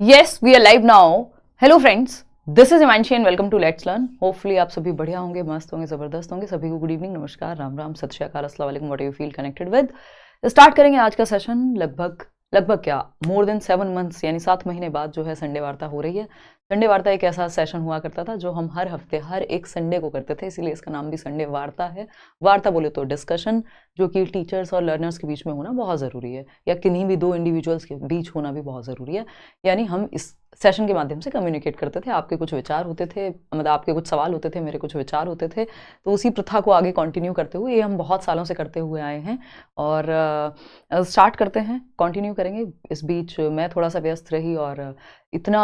Yes, we are live now. Hello friends, this is Imanshi and welcome to Let's Learn. Hopefully आप सभी बढ़िया होंगे, मस्त होंगे, जबरदस्त होंगे. सभी को गुड इवनिंग, नमस्कार, राम राम, सत श्री अकाल, अस्सलाम वालेकुम, what you feel connected with. Start करेंगे आज का सेशन. लगभग क्या मोर देन 7 मंथ्स यानी 7 महीने बाद जो है संडे वार्ता हो रही है. संडे वार्ता एक ऐसा सेशन हुआ करता था जो हम हर हफ्ते हर एक संडे को करते थे, इसीलिए इसका नाम भी संडे वार्ता है. वार्ता बोले तो डिस्कशन, जो कि टीचर्स और लर्नर्स के बीच में होना बहुत ज़रूरी है, या किन्हीं भी दो इंडिविजुअल्स के बीच होना भी बहुत ज़रूरी है. यानी हम इस सेशन के माध्यम से कम्युनिकेट करते थे. आपके कुछ विचार होते थे, मतलब आपके कुछ सवाल होते थे, मेरे कुछ विचार होते थे, तो उसी प्रथा को आगे कंटिन्यू करते हुए ये हम बहुत सालों से करते हुए आए हैं. और स्टार्ट करते हैं, कंटिन्यू करेंगे. इस बीच मैं थोड़ा सा व्यस्त रही और इतना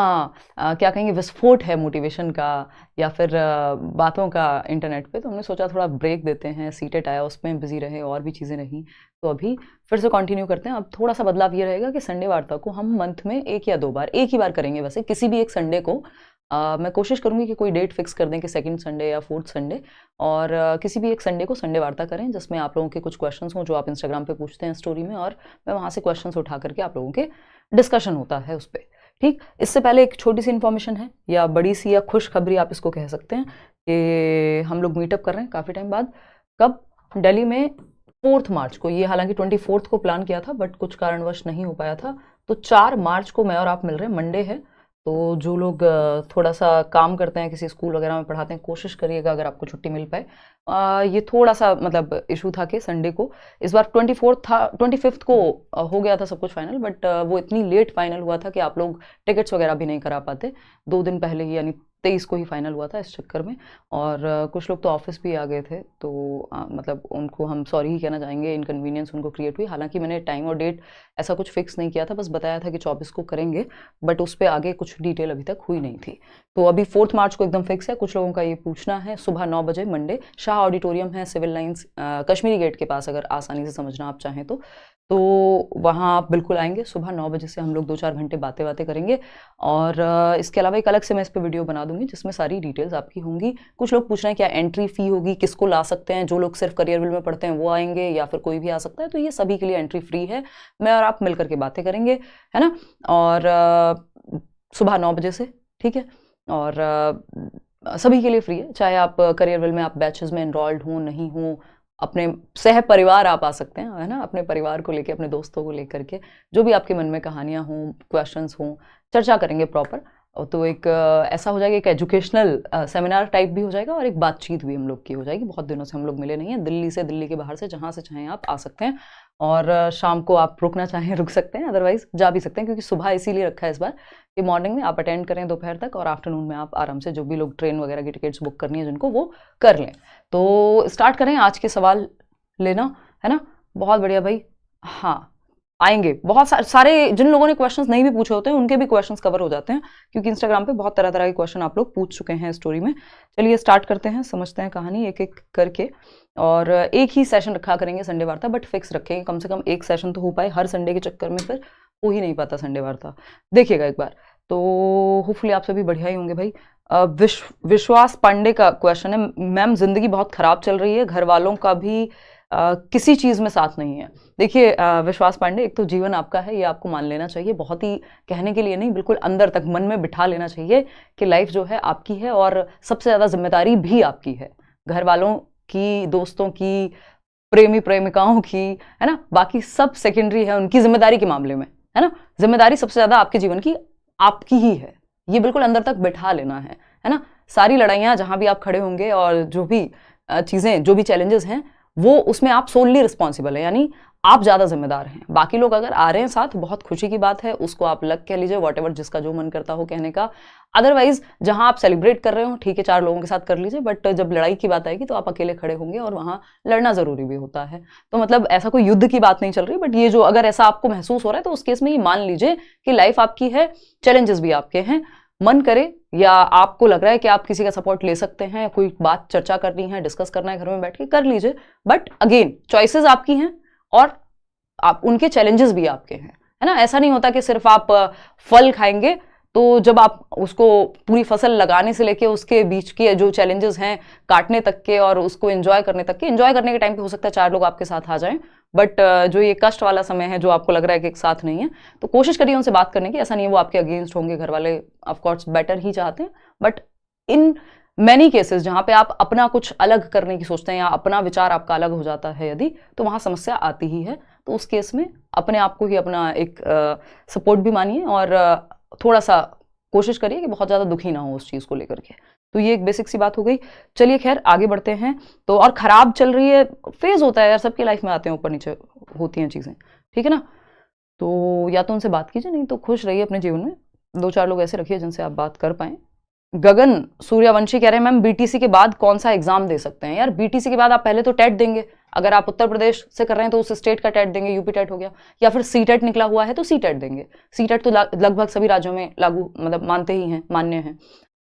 क्या कहेंगे विस्फोट है मोटिवेशन का या फिर बातों का इंटरनेट पे, तो हमने सोचा थोड़ा ब्रेक देते हैं. सीटेट आया, उसमें बिजी रहे, और भी चीज़ें रहीं, तो अभी फिर से कंटिन्यू करते हैं. अब थोड़ा सा बदलाव ये रहेगा कि संडे वार्ता को हम मंथ में एक या दो बार, एक ही बार करेंगे. वैसे किसी भी एक संडे को मैं कोशिश करूंगी कि कोई डेट फिक्स कर दें कि सेकंड संडे या फोर्थ संडे, और किसी भी एक संडे को संडे वार्ता करें जिसमें आप लोगों के कुछ क्वेश्चंस हों जो आप इंस्टाग्राम पे पूछते हैं स्टोरी में, और मैं वहाँ से क्वेश्चंस उठा करके आप लोगों के डिस्कशन होता है उस पर. ठीक, इससे पहले एक छोटी सी इन्फॉर्मेशन है, या बड़ी सी या खुशखबरी आप इसको कह सकते हैं, कि हम लोग मीटअप कर रहे हैं काफ़ी टाइम बाद. कब? दिल्ली में 4 मार्च को. ये हालांकि 24 को प्लान किया था, बट कुछ कारणवश नहीं हो पाया था. तो 4 मार्च को मैं और आप मिल रहे हैं. मंडे है, तो जो लोग थोड़ा सा काम करते हैं, किसी स्कूल वगैरह में पढ़ाते हैं, कोशिश करिएगा अगर आपको छुट्टी मिल पाए. ये थोड़ा सा मतलब इशू था कि संडे को इस बार 24 था, 25 को हो गया था सब कुछ फाइनल, बट वो इतनी लेट फाइनल हुआ था कि आप लोग टिकट्स वगैरह भी नहीं करा पाते. 2 दिन पहले ही, यानी 23 को ही फाइनल हुआ था इस चक्कर में. और कुछ लोग तो ऑफिस भी आ गए थे, तो मतलब उनको हम सॉरी ही कहना चाहेंगे, इनकन्वीनियंस उनको क्रिएट हुई. हालांकि मैंने टाइम और डेट ऐसा कुछ फिक्स नहीं किया था, बस बताया था कि 24 को करेंगे, बट उस पर आगे कुछ डिटेल अभी तक हुई नहीं थी. तो अभी 4 मार्च को एकदम फिक्स है. कुछ लोगों का ये पूछना है. सुबह 9 बजे मंडे, शाह ऑडिटोरियम है, सिविल लाइंस, कश्मीरी गेट के पास, अगर आसानी से समझना आप चाहें तो वहाँ आप बिल्कुल आएंगे. सुबह 9 बजे से हम लोग 2-4 घंटे बातें करेंगे. और इसके अलावा एक अलग से मैं इस पर वीडियो बना दूंगी जिसमें सारी डिटेल्स आपकी होंगी. कुछ लोग पूछ रहे हैं क्या एंट्री फ़ी होगी, किसको ला सकते हैं. जो लोग सिर्फ करियरविल में पढ़ते हैं वो आएंगे, या फिर कोई भी आ सकता है. तो ये सभी के लिए एंट्री फ्री है. मैं और आप मिलकर के बातें करेंगे, है ना. और सुबह 9 बजे से, ठीक है. और सभी के लिए फ्री है, चाहे आप करियरविल में आप बैचेस में एनरोल्ड हों नहीं हों, अपने सह परिवार आप आ सकते हैं, है ना. अपने परिवार को लेके, अपने दोस्तों को लेकर के, जो भी आपके मन में कहानियाँ हों, क्वेश्चंस हों, चर्चा करेंगे प्रॉपर. तो एक ऐसा हो जाएगा, एक एजुकेशनल सेमिनार टाइप भी हो जाएगा, और एक बातचीत भी हम लोग की हो जाएगी. बहुत दिनों से हम लोग मिले नहीं हैं. दिल्ली से, दिल्ली के बाहर से, जहाँ से चाहें आप आ सकते हैं. और शाम को आप रुकना चाहें रुक सकते हैं, अदरवाइज जा भी सकते हैं, क्योंकि सुबह इसीलिए रखा है इस बार कि मॉर्निंग में आप अटेंड करें दोपहर तक, और आफ्टरनून में आप आराम से जो भी लोग ट्रेन वगैरह की टिकट्स बुक करनी है जिनको, वो कर लें. तो स्टार्ट करें आज के सवाल लेना, है ना. बहुत बढ़िया भाई. हाँ, आएंगे बहुत सारे. जिन लोगों ने क्वेश्चंस नहीं भी पूछे होते हैं उनके भी क्वेश्चंस कवर हो जाते हैं, क्योंकि इंस्टाग्राम पे बहुत तरह तरह के क्वेश्चन आप लोग पूछ चुके हैं स्टोरी में. चलिए स्टार्ट करते हैं, समझते हैं कहानी एक एक करके. और एक ही सेशन रखा करेंगे संडे वार्ता, बट फिक्स रखेंगे. कम से कम एक सेशन तो हो पाए. हर संडे के चक्कर में फिर हो ही नहीं पाता संडे वार्ता. देखिएगा एक बार, तो होपफुली आप सभी बढ़िया ही होंगे भाई. विश्वास पांडे का क्वेश्चन है, मैम जिंदगी बहुत खराब चल रही है, घर वालों का भी किसी चीज़ में साथ नहीं है. देखिए विश्वास पांडे, एक तो जीवन आपका है, ये आपको मान लेना चाहिए. बहुत ही कहने के लिए नहीं, बिल्कुल अंदर तक मन में बिठा लेना चाहिए कि लाइफ जो है आपकी है, और सबसे ज़्यादा जिम्मेदारी भी आपकी है. घर वालों की, दोस्तों की, प्रेमी प्रेमिकाओं की, है ना, बाकी सब सेकेंडरी है उनकी जिम्मेदारी के मामले में, है ना. जिम्मेदारी सबसे ज़्यादा आपके जीवन की आपकी ही है, ये बिल्कुल अंदर तक बिठा लेना है ना. सारी लड़ाइयाँ जहाँ भी आप खड़े होंगे, और जो भी चीज़ें, जो भी चैलेंजेस हैं, वो उसमें आप सोलली रिस्पॉन्सिबल है, यानी आप ज़्यादा जिम्मेदार हैं. बाकी लोग अगर आ रहे हैं साथ, बहुत खुशी की बात है, उसको आप लक कह लीजिए, वॉटेवर जिसका जो मन करता हो कहने का. अदरवाइज जहां आप सेलिब्रेट कर रहे हो, ठीक है, 4 लोगों के साथ कर लीजिए, बट जब लड़ाई की बात आएगी तो आप अकेले खड़े होंगे, और वहां लड़ना जरूरी भी होता है. तो मतलब ऐसा कोई युद्ध की बात नहीं चल रही, बट ये जो अगर ऐसा आपको महसूस हो रहा है, तो उस केस में ये मान लीजिए कि लाइफ आपकी है, चैलेंजेस भी आपके हैं. मन करे, या आपको लग रहा है कि आप किसी का सपोर्ट ले सकते हैं, कोई बात चर्चा करनी है, डिस्कस करना है घर में बैठ के, कर लीजिए. बट अगेन चॉइसेस आपकी हैं, और आप उनके चैलेंजेस भी आपके हैं, है ना. ऐसा नहीं होता कि सिर्फ आप फल खाएंगे तो जब आप उसको पूरी फसल लगाने से लेके उसके बीच के जो चैलेंजेस हैं काटने तक के और उसको एंजॉय करने तक के, एंजॉय करने के टाइम पे हो सकता है 4 लोग आपके साथ आ जाएं बट जो ये कष्ट वाला समय है, जो आपको लग रहा है कि एक साथ नहीं है, तो कोशिश करिए उनसे बात करने की। ऐसा नहीं है वो आपके अगेंस्ट होंगे, घर वाले ऑफकोर्स बेटर ही चाहते हैं, बट इन मैनी केसेस जहां पे आप अपना कुछ अलग करने की सोचते हैं या अपना विचार आपका अलग हो जाता है यदि, तो वहां समस्या आती ही है। तो उस केस में अपने आप को ही अपना एक सपोर्ट भी मानिए और थोड़ा सा कोशिश करिए कि बहुत ज़्यादा दुखी ना हो उस चीज़ को लेकर के। तो ये एक बेसिक सी बात हो गई। चलिए खैर आगे बढ़ते हैं। तो और ख़राब चल रही है, फेज़ होता है यार, सबकी लाइफ में आते हैं, ऊपर नीचे होती हैं चीज़ें, ठीक है ना। तो या तो उनसे बात कीजिए, नहीं तो खुश रहिए अपने जीवन में। 2-4 लोग ऐसे रखिए जिनसे आप बात कर पाएँ। गगन सूर्यवंशी कह रहे हैं मैम बीटीसी के बाद कौन सा एग्जाम दे सकते हैं? यार बीटीसी के बाद आप पहले तो टेट देंगे। अगर आप उत्तर प्रदेश से कर रहे हैं तो उस स्टेट का टेट देंगे, यूपी टेट हो गया, या फिर सी टेट निकला हुआ है तो सी टेट देंगे। सी टेट तो लगभग सभी राज्यों में लागू मतलब मानते ही हैं, मान्य है।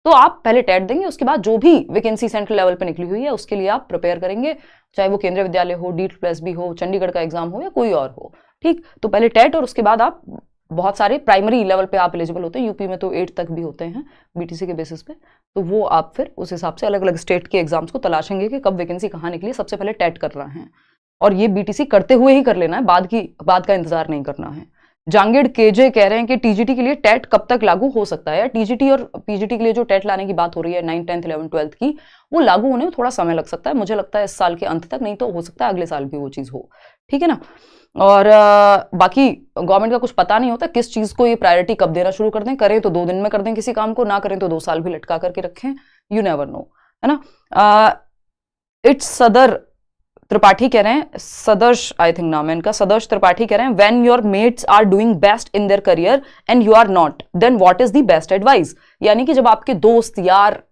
तो आप पहले टेट देंगे, उसके बाद जो भी वैकेंसी सेंट्रल लेवल पर निकली हुई है उसके लिए आप प्रिपेयर करेंगे, चाहे वो केंद्रीय विद्यालय हो, DEET+B हो, चंडीगढ़ का एग्जाम हो या कोई और हो, ठीक। तो पहले टेट और उसके बाद आप बहुत सारे प्राइमरी लेवल पे आप एलिजिबल होते हैं। यूपी में तो 8 तक भी होते हैं बीटीसी के बेसिस पे। तो वो आप फिर उस हिसाब से अलग अलग स्टेट के एग्जाम्स को तलाशेंगे कि कब वैकेंसी कहाँ निकली। सबसे पहले टेट कर रहा है और ये बीटीसी करते हुए ही कर लेना है, बाद का इंतजार नहीं करना है। जांगीड़ केजे कह रहे हैं कि टीजीटी के लिए टेट कब तक लागू हो सकता है? या टीजीटी और पीजीटी के लिए जो टेट लाने की बात हो रही है 9th 10th 11th 12th की, वो लागू होने में थोड़ा समय लग सकता है। मुझे लगता है इस साल के अंत तक, नहीं तो हो सकता है अगले साल भी वो चीज़ हो, ठीक है ना। और बाकी गवर्नमेंट का कुछ पता नहीं होता किस चीज़ को ये प्रायोरिटी कब देना शुरू कर दें। करें तो 2 दिन में कर दें किसी काम को, ना करें तो 2 साल भी लटका करके रखें, यू नेवर नो, है ना। इट्स सदर त्रिपाठी कह रहे हैं, सदर्श आई थिंक नाम है इनका, सदर्श त्रिपाठी कह रहे हैं when your mates are doing best in their career and you are not, then what is the best advice. यानी कि जब आपके दोस्त यार,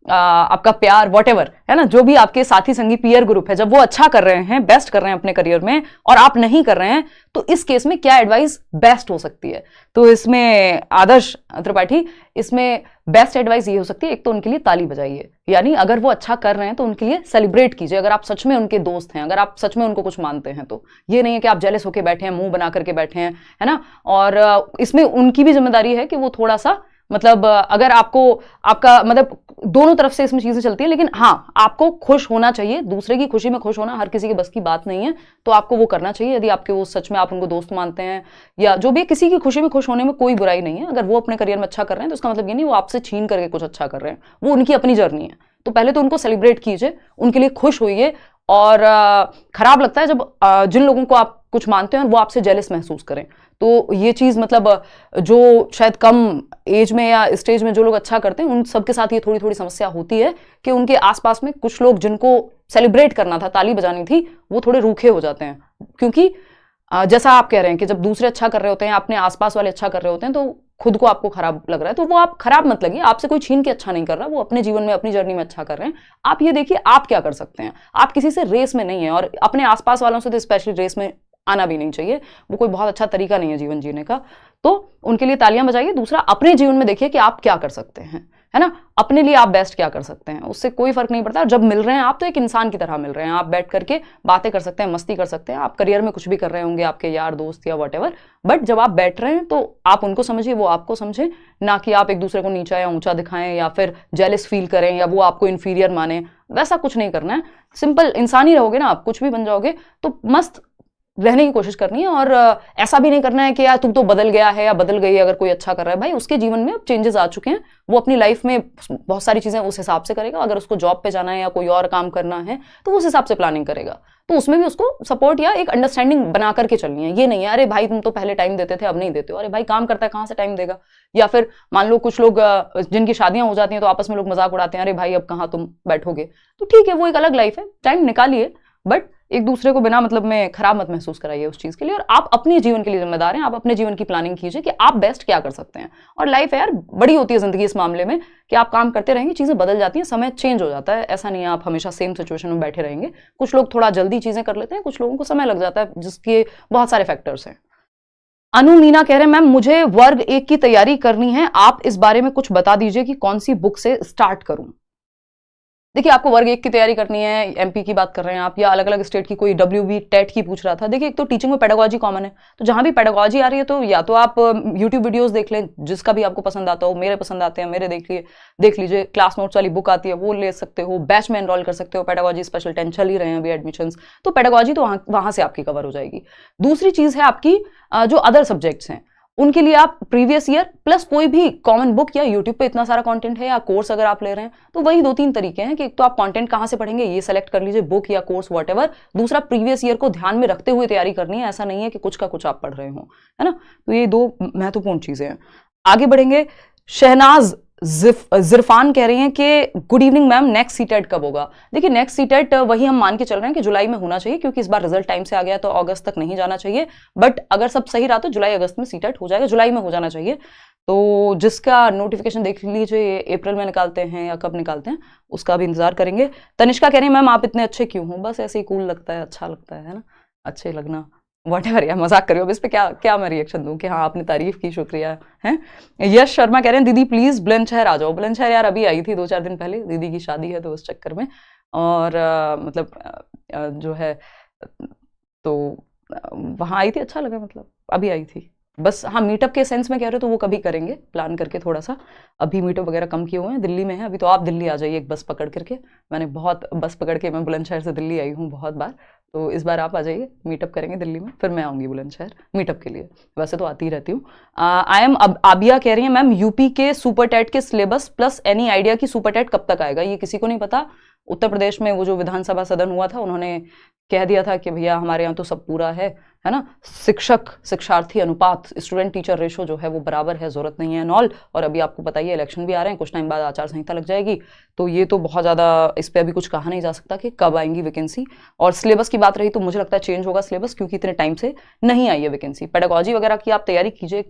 आपका प्यार व्हाटएवर है ना, जो भी आपके साथी संगी पीयर ग्रुप है, जब वो अच्छा कर रहे हैं, बेस्ट कर रहे हैं अपने करियर में और आप नहीं कर रहे हैं, तो इस केस में क्या एडवाइस बेस्ट हो सकती है? तो इसमें आदर्श त्रिपाठी, इसमें बेस्ट एडवाइस ये हो सकती है, एक तो उनके लिए ताली बजाइए। यानी अगर वो अच्छा कर रहे हैं तो उनके लिए सेलिब्रेट कीजिए। अगर आप सच में उनके दोस्त हैं, अगर आप सच में उनको कुछ मानते हैं, तो ये नहीं है कि आप जेलस होकर बैठे हैं, मुंह बना करके बैठे हैं, है ना। और इसमें उनकी भी जिम्मेदारी है कि वो थोड़ा सा मतलब अगर आपका मतलब दोनों तरफ से इसमें चीजें चलती है, लेकिन हाँ आपको खुश होना चाहिए। दूसरे की खुशी में खुश होना हर किसी के बस की बात नहीं है, तो आपको वो करना चाहिए। यदि आपके वो सच में आप उनको दोस्त मानते हैं या जो भी, किसी की खुशी में खुश होने में कोई बुराई नहीं है। अगर वो अपने करियर में अच्छा कर रहे हैं तो उसका मतलब ये नहीं वो आपसे छीन करके कुछ अच्छा कर रहे हैं, वो उनकी अपनी जर्नी है। तो पहले तो उनको सेलिब्रेट कीजिए, उनके लिए खुश होइए। और खराब लगता है जब जिन लोगों को आप कुछ मानते हैं और वो आपसे जेलस महसूस करें। तो ये चीज़ मतलब जो शायद कम एज में या स्टेज में जो लोग अच्छा करते हैं उन सबके साथ ये थोड़ी थोड़ी समस्या होती है कि उनके आसपास में कुछ लोग जिनको सेलिब्रेट करना था, ताली बजानी थी, वो थोड़े रूखे हो जाते हैं। क्योंकि जैसा आप कह रहे हैं कि जब दूसरे अच्छा कर रहे होते हैं, अपने आसपास वाले अच्छा कर रहे होते हैं, तो खुद को आपको खराब लग रहा है। तो वो आप खराब मत लगिए, आपसे कोई छीन के अच्छा नहीं कर रहा, वो अपने जीवन में अपनी जर्नी में अच्छा कर रहे हैं। आप ये देखिए आप क्या कर सकते हैं। आप किसी से रेस में नहीं है और अपने आसपास वालों से तो स्पेशली रेस में आना भी नहीं चाहिए। वो कोई बहुत अच्छा तरीका नहीं है जीवन जीने का। तो उनके लिए तालियां बजाइए। दूसरा, अपने जीवन में देखिए कि आप क्या कर सकते हैं, है ना। अपने लिए आप बेस्ट क्या कर सकते हैं, उससे कोई फर्क नहीं पड़ता। जब मिल रहे हैं आप तो एक इंसान की तरह मिल रहे हैं, आप बैठ करके बातें कर सकते हैं, मस्ती कर सकते हैं। आप करियर में कुछ भी कर रहे होंगे, आपके यार दोस्त या व्हाटएवर, बट जब आप बैठ रहे हैं तो आप उनको समझिए, वो आपको समझे, ना कि आप एक दूसरे को नीचा या ऊंचा दिखाएं या फिर जेलस फील करें या वो आपको इन्फीरियर माने। वैसा कुछ नहीं करना है। सिंपल इंसान ही रहोगे ना आप, कुछ भी बन जाओगे, तो मस्त रहने की कोशिश करनी है। और ऐसा भी नहीं करना है कि यार तुम तो बदल गया है या बदल गई है अगर कोई अच्छा कर रहा है। भाई उसके जीवन में अब चेंजेस आ चुके हैं, वो अपनी लाइफ में बहुत सारी चीजें उस हिसाब से करेगा। अगर उसको जॉब पे जाना है या कोई और काम करना है तो उस हिसाब से प्लानिंग करेगा। तो उसमें भी उसको सपोर्ट या एक अंडरस्टैंडिंग बना करके चलनी है। ये नहीं है अरे भाई तुम तो पहले टाइम देते थे अब नहीं देते हो, अरे भाई काम करता है कहाँ से टाइम देगा। या फिर मान लो कुछ लोग जिनकी शादियां हो जाती हैं तो आपस में लोग मजाक उड़ाते हैं, अरे भाई अब कहाँ तुम बैठोगे। तो ठीक है, वो एक अलग लाइफ है, टाइम निकालिए, बट एक दूसरे को बिना मतलब में खराब मत महसूस कराइए उस चीज के लिए। और आप अपने जीवन के लिए जिम्मेदार हैं, आप अपने जीवन की प्लानिंग कीजिए कि आप बेस्ट क्या कर सकते हैं। और लाइफ है यार, बड़ी होती है जिंदगी इस मामले में कि आप काम करते रहेंगे, चीजें बदल जाती हैं, समय चेंज हो जाता है। ऐसा नहीं है आप हमेशा सेम सिचुएशन में बैठे रहेंगे। कुछ लोग थोड़ा जल्दी चीजें कर लेते हैं, कुछ लोगों को समय लग जाता है, जिसके बहुत सारे फैक्टर्स हैं। अनु मीना कह रहे हैं मैम मुझे वर्ग 1 की तैयारी करनी है, आप इस बारे में कुछ बता दीजिए कि कौन सी बुक से स्टार्ट करूं। देखिए आपको वर्ग 1 की तैयारी करनी है, एमपी की बात कर रहे हैं आप, या अलग अलग स्टेट की, कोई डब्ल्यूबी टेट की पूछ रहा था। देखिए एक तो टीचिंग में पेडागोजी कॉमन है, तो जहां भी पेडागोजी आ रही है तो या तो आप यूट्यूब वीडियोस देख लें जिसका भी आपको पसंद आता हो, मेरे पसंद आते हैं, मेरे देख लीजिए। क्लास नोट्स वाली बुक आती है वो ले सकते हो, बैच में एनरोल कर सकते हो, पेडागोजी स्पेशल 10 चल ही रहे हैं अभी एडमिशंस, तो पेडागोजी तो वहां से आपकी कवर हो जाएगी। दूसरी चीज है आपकी जो अदर सब्जेक्ट्स हैं उनके लिए आप प्रीवियस ईयर प्लस कोई भी कॉमन बुक, या यूट्यूब पे इतना सारा कंटेंट है, या कोर्स अगर आप ले रहे हैं तो वही 2-3 तरीके हैं कि एक तो आप कंटेंट कहां से पढ़ेंगे ये सेलेक्ट कर लीजिए, बुक या कोर्स व्हाटएवर। दूसरा प्रीवियस ईयर को ध्यान में रखते हुए तैयारी करनी है, ऐसा नहीं है कि कुछ का कुछ आप पढ़ रहे हो, है ना। तो ये 2 महत्वपूर्ण चीजें हैं। आगे बढ़ेंगे। शहनाज जिरफान कह रही हैं कि good evening ma'am, next CTET कब होगा। देखिए नेक्स्ट सीटेट वही हम मान के चल रहे हैं कि जुलाई में होना चाहिए, क्योंकि इस बार रिजल्ट टाइम से आ गया तो अगस्त तक नहीं जाना चाहिए, बट अगर सब सही रहा तो जुलाई अगस्त में सीटेट हो जाएगा, जुलाई में हो जाना चाहिए। तो जिसका नोटिफिकेशन देख लीजिए, अप्रैल में निकालते हैं या कब निकालते हैं उसका भी इंतजार करेंगे। तनिष्का कह रही है मैम आप इतने अच्छे क्यों हो, बस ऐसे ही कूल लगता है, अच्छा लगता है ना, अच्छे लगना, व्हाटएवर यार, मजाक करियो। अब इस पे क्या मैं रिएक्शन दूं कि हाँ आपने तारीफ की, शुक्रिया है। यश शर्मा कह रहे हैं दीदी प्लीज बुलंदशहर आ जाओ। बुलंदशहर यार अभी आई थी 2-4 दिन पहले, दीदी की शादी है तो उस चक्कर में, और जो है तो वहां आई थी, अच्छा लगा, मतलब अभी आई थी बस। हाँ मीटअप के सेंस में कह रहे हो तो वो कभी करेंगे प्लान करके थोड़ा सा, अभी मीटअप वगैरह कम किए हुए हैं, दिल्ली में है अभी। तो आप दिल्ली आ जाइए एक बस पकड़ करके, मैंने बहुत बस पकड़ के मैं बुलंदशहर से दिल्ली आई हूँ बहुत बार, तो इस बार आप आ जाइए, मीटअप करेंगे दिल्ली में, फिर मैं आऊँगी बुलंदशहर मीटअप के लिए, वैसे तो आती ही रहती हूँ। आई एम आबिया कह रही है मैम यूपी के सुपर टेट के सिलेबस प्लस एनी आइडिया की सुपर टेट कब तक आएगा। ये किसी को नहीं पता। उत्तर प्रदेश में वो जो विधानसभा सदन हुआ था उन्होंने कह दिया था कि भैया हमारे यहाँ तो सब पूरा है ना, शिक्षक शिक्षार्थी अनुपात, स्टूडेंट टीचर रेशो जो है वो बराबर है, जरूरत नहीं है नॉल। और अभी आपको बताइए इलेक्शन भी आ रहे हैं, कुछ टाइम बाद आचार संहिता लग जाएगी, तो ये तो बहुत ज़्यादा इस पर अभी कुछ कहा नहीं जा सकता कि कब आएंगी वैकेंसी। और सिलेबस की बात रही तो मुझे लगता है चेंज होगा सिलेबस, क्योंकि इतने टाइम से नहीं आई है वैकेंसी। पेडागोजी वगैरह की आप तैयारी कीजिए,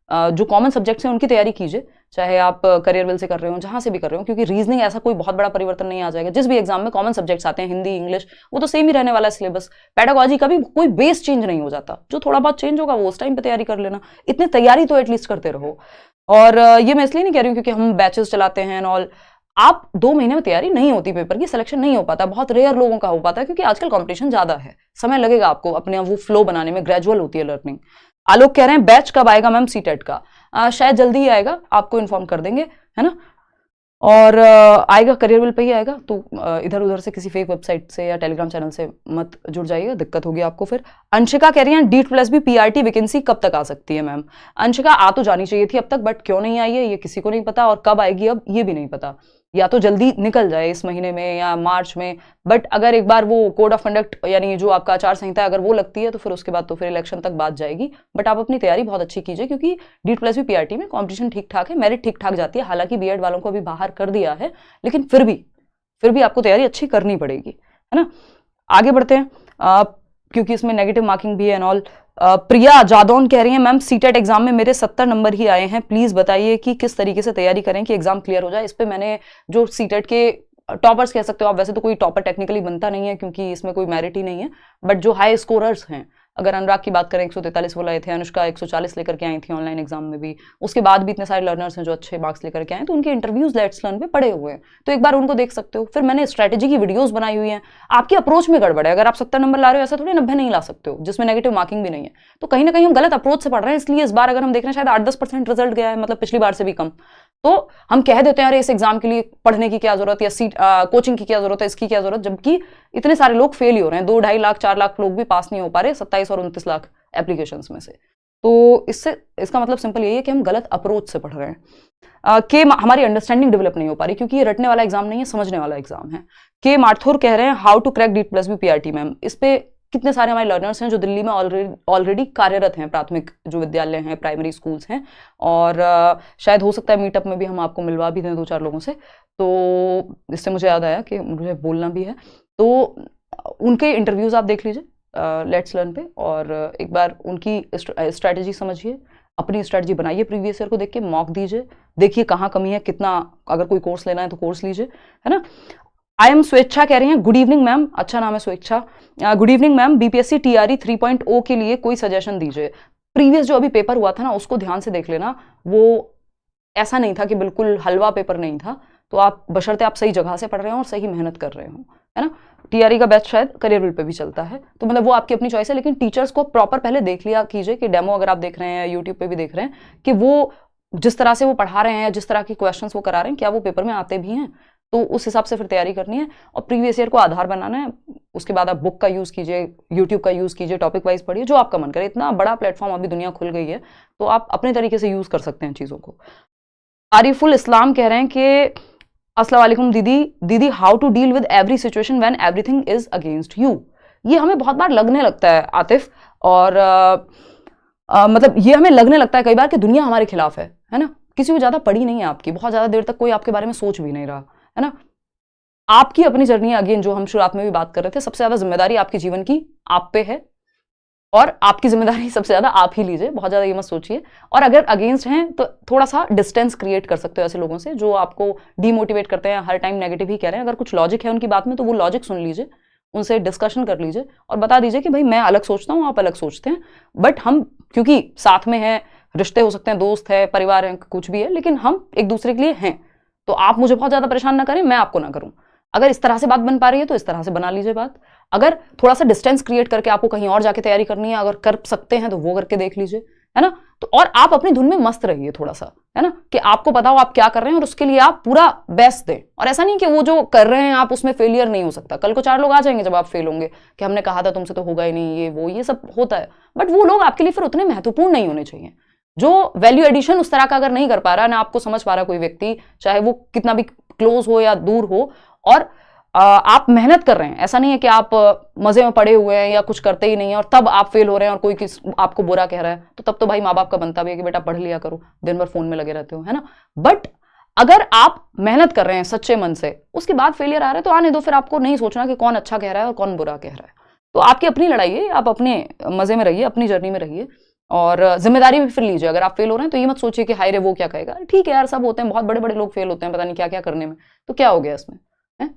जो कॉमन सब्जेक्ट्स हैं उनकी तैयारी कीजिए, चाहे आप करियर विल से कर रहे हो, जहां से भी कर रहे हो, क्योंकि रीजनिंग ऐसा कोई बहुत बड़ा परिवर्तन नहीं आ जाएगा। जिस भी एग्जाम में कॉमन सब्जेक्ट्स आते हैं, हिंदी इंग्लिश, वो तो सेम ही रहने वाला है सिलेबस। पेडागोजी का भी कोई बेस चेंज नहीं हो जाता, जो थोड़ा बहुत चेंज होगा वो उस टाइम पे तैयारी कर लेना, इतनी तैयारी तो एटलीस्ट करते रहो। और ये मैं इसलिए नहीं कह रही हूँ क्योंकि हम बैचेस चलाते हैं ऑल, आप 2 महीने में तैयारी नहीं होती, पेपर की सिलेक्शन नहीं हो पाता, बहुत रेयर लोगों का हो पाता है, क्योंकि आजकल कंपटीशन ज्यादा है, समय लगेगा आपको अपने वो फ्लो बनाने में, ग्रेजुअल होती है लर्निंग। आलोक कह रहे हैं बैच कब आएगा मैम सीटेट का। शायद जल्दी ही आएगा, आपको इन्फॉर्म कर देंगे, है ना। और आएगा करियर विल पे ही आएगा, तो इधर उधर से किसी फेक वेबसाइट से या टेलीग्राम चैनल से मत जुड़ जाइएगा, दिक्कत होगी आपको फिर। अंशिका कह रही हैं D+B PRT वैकेंसी कब तक आ सकती है मैम। अंशिका आ तो जानी चाहिए थी अब तक, बट क्यों नहीं आई है ये किसी को नहीं पता, और कब आएगी अब ये भी नहीं पता। या तो जल्दी निकल जाए इस महीने में या मार्च में, बट अगर एक बार वो कोड ऑफ कंडक्ट यानी जो आपका आचार संहिता अगर वो लगती है तो फिर उसके बाद तो फिर इलेक्शन तक बात जाएगी। बट आप अपनी तैयारी बहुत अच्छी कीजिए, क्योंकि D+B PRT में कॉम्पिटिशन ठीक ठाक है, मेरिट ठीक ठाक जाती है। हालांकि बीएड वालों को अभी बाहर कर दिया है, लेकिन फिर भी आपको तैयारी अच्छी करनी पड़ेगी, है ना। आगे बढ़ते हैं, क्योंकि इसमें नेगेटिव मार्किंग भी है एंड ऑल। प्रिया जादौन कह रही हैं मैम सीटेट एग्जाम में मेरे 70 नंबर ही आए हैं, प्लीज बताइए कि किस तरीके से तैयारी करें कि एग्जाम क्लियर हो जाए। इस पे मैंने जो सीटेट के टॉपर्स कह सकते हो आप, वैसे तो कोई टॉपर टेक्निकली बनता नहीं है क्योंकि इसमें कोई मेरिट ही नहीं है, बट जो हाई स्कोरर्स हैं, अगर अनुराग की बात करें 143 वो लाए थे, अनुष्का 140 लेकर के आई थी ऑनलाइन एग्जाम में भी, उसके बाद भी इतने सारे लर्नर्स हैं जो अच्छे मार्क्स लेकर के आए, तो उनके इंटरव्यूज लेट्स लर्न पे पड़े हुए हैं, तो एक बार उनको देख सकते हो। फिर मैंने स्ट्रैटेजी की वीडियोस बनाई हुई हैं। आपकी अप्रोच में गड़बड़ है, अगर आप 70 नंबर ला रहे हो ऐसा थोड़ी 90 नहीं ला सकते हो, जिसमें नेगेटिव मार्किंग भी नहीं है, तो कहीं ना कहीं हम गलत अप्रोच से पढ़ रहे हैं। इसलिए इस बार अगर हम देख रहे हैं शायद 8-10% रिजल्ट गया है, मतलब पिछली बार से भी कम, तो हम कह देते हैं अरे इस एग्जाम के लिए पढ़ने की क्या जरूरत, या सीट कोचिंग की क्या जरूरत है, इसकी क्या जरूरत, जबकि इतने सारे लोग फेल ही हो रहे हैं, 2-2.5 लाख 4 लाख लोग भी पास नहीं हो पा रहे 27 और 29 लाख एप्लीकेशंस में से। तो इसका मतलब सिंपल यही है कि हम गलत अप्रोच से पढ़ रहे हैं, कि हमारी अंडरस्टैंडिंग डेवलप नहीं हो पा रही, क्योंकि ये रटने वाला एग्जाम नहीं है, समझने वाला एग्जाम है। के मार्थुर कह रहे हैं how to crack D+B PRT ma'am. इस पे कितने सारे हमारे लर्नर्स हैं जो दिल्ली में ऑलरेडी कार्यरत हैं, प्राथमिक जो विद्यालय हैं, प्राइमरी स्कूल्स हैं, और शायद हो सकता है मीटअप में भी हम आपको मिलवा भी दें 2-4 लोगों से। तो इससे मुझे याद आया कि मुझे बोलना भी है, तो उनके इंटरव्यूज आप देख लीजिए लेट्स लर्न पे, और एक बार उनकी स्ट्रैटेजी समझिए, अपनी स्ट्रैटेजी बनाइए, प्रीवियस ईयर को देख के मॉक दीजिए, देखिए कहाँ कमी है, कितना, अगर कोई कोर्स लेना है तो कोर्स लीजिए, है ना। आई एम स्वेच्छा कह रही हैं गुड इवनिंग मैम, अच्छा नाम है स्वेच्छा, good evening ma'am, BPSC TRE 3.0 के लिए कोई सजेशन दीजिए। प्रीवियस जो अभी पेपर हुआ था ना उसको ध्यान से देख लेना, वो ऐसा नहीं था कि बिल्कुल हलवा पेपर नहीं था, तो आप बशर्ते आप सही जगह से पढ़ रहे हो और सही मेहनत कर रहे हो, है ना। टीआरई का बैच शायद करियर बिल्ड पे भी चलता है, तो मतलब वो आपकी अपनी चॉइस है, लेकिन टीचर्स को प्रॉपर पहले देख लिया कीजिए कि डेमो अगर आप देख रहे हैं, यूट्यूब पे भी देख रहे हैं, कि वो जिस तरह से वो पढ़ा रहे हैं, जिस तरह के क्वेश्चंस वो करा रहे हैं, क्या वो पेपर में आते भी हैं। तो उस हिसाब से फिर तैयारी करनी है और प्रीवियस ईयर को आधार बनाना है। उसके बाद आप बुक का यूज़ कीजिए, यूट्यूब का यूज़ कीजिए, टॉपिक वाइज पढ़िए, जो आपका मन करे। इतना बड़ा प्लेटफॉर्म अभी दुनिया खुल गई है, तो आप अपने तरीके से यूज़ कर सकते हैं चीज़ों को। आरिफुल इस्लाम कह रहे हैं कि अस्सलाम वालेकुम दीदी, how to deal with every situation when everything is against you. ये हमें बहुत बार लगने लगता है आतिफ, और मतलब ये हमें लगने लगता है कई बार कि दुनिया हमारे खिलाफ है ना। किसी को ज़्यादा पड़ी नहीं है आपकी, बहुत ज़्यादा देर तक कोई आपके बारे में सोच भी नहीं रहा, है ना। आपकी अपनी जर्नी है, अगेन जो हम शुरुआत में भी बात कर रहे थे, सबसे ज़्यादा जिम्मेदारी आपके जीवन की आप पे है, और आपकी जिम्मेदारी सबसे ज़्यादा आप ही लीजिए, बहुत ज़्यादा ये मत सोचिए। और अगर अगेंस्ट हैं तो थोड़ा सा डिस्टेंस क्रिएट कर सकते हो ऐसे लोगों से जो आपको डीमोटिवेट करते हैं, हर टाइम नेगेटिव ही कह रहे हैं। अगर कुछ लॉजिक है उनकी बात में तो वो लॉजिक सुन लीजिए, उनसे डिस्कशन कर लीजिए और बता दीजिए कि भाई मैं अलग सोचता हूँ, आप अलग सोचते हैं, बट हम क्योंकि साथ में हैं, रिश्ते हो सकते हैं, दोस्त है, परिवार है, कुछ भी है, लेकिन हम एक दूसरे के लिए हैं। तो आप मुझे बहुत ज़्यादा परेशान ना करें, मैं आपको ना करूँ। अगर इस तरह से बात बन पा रही है तो इस तरह से बना लीजिए बात। अगर थोड़ा सा डिस्टेंस क्रिएट करके आपको कहीं और जाके तैयारी करनी है, अगर कर सकते हैं तो वो करके देख लीजिए, है ना। तो और आप अपनी धुन में मस्त रहिए थोड़ा सा, है ना, कि आपको पता हो आप क्या कर रहे हैं और उसके लिए आप पूरा बेस्ट दें। और ऐसा नहीं कि वो जो कर रहे हैं आप उसमें फेलियर नहीं हो सकता। कल को 4 लोग आ जाएंगे जब आप फेल होंगे कि हमने कहा था तुमसे तो होगा ही नहीं, ये वो ये सब होता है, बट वो लोग आपके लिए फिर उतने महत्वपूर्ण नहीं होने चाहिए। जो वैल्यू एडिशन उस तरह का अगर नहीं कर पा रहा ना, आपको समझ पा रहा कोई व्यक्ति, चाहे वो कितना भी क्लोज हो या दूर हो, और आप मेहनत कर रहे हैं, ऐसा नहीं है कि आप मजे में पड़े हुए हैं या कुछ करते ही नहीं है और तब आप फेल हो रहे हैं और कोई आपको बुरा कह रहा है, तो तब तो भाई माँ बाप का बनता भी है कि बेटा पढ़ लिया करो, दिन भर फोन में लगे रहते हो, है ना। बट अगर आप मेहनत कर रहे हैं सच्चे मन से, उसके बाद फेलियर आ रहा है तो आने दो, फिर आपको नहीं सोचना कि कौन अच्छा कह रहा है और कौन बुरा कह रहा है। तो आपकी अपनी लड़ाई है, आप अपने मजे में रहिए, अपनी जर्नी में रहिए और जिम्मेदारी भी फिर लीजिए। अगर आप फेल हो रहे हैं तो ये मत सोचिए कि हाय रे वो क्या कहेगा, ठीक है यार, सब होते हैं, बहुत बड़े बड़े लोग फेल होते हैं पता नहीं क्या क्या करने में, तो क्या हो गया इसमें, है।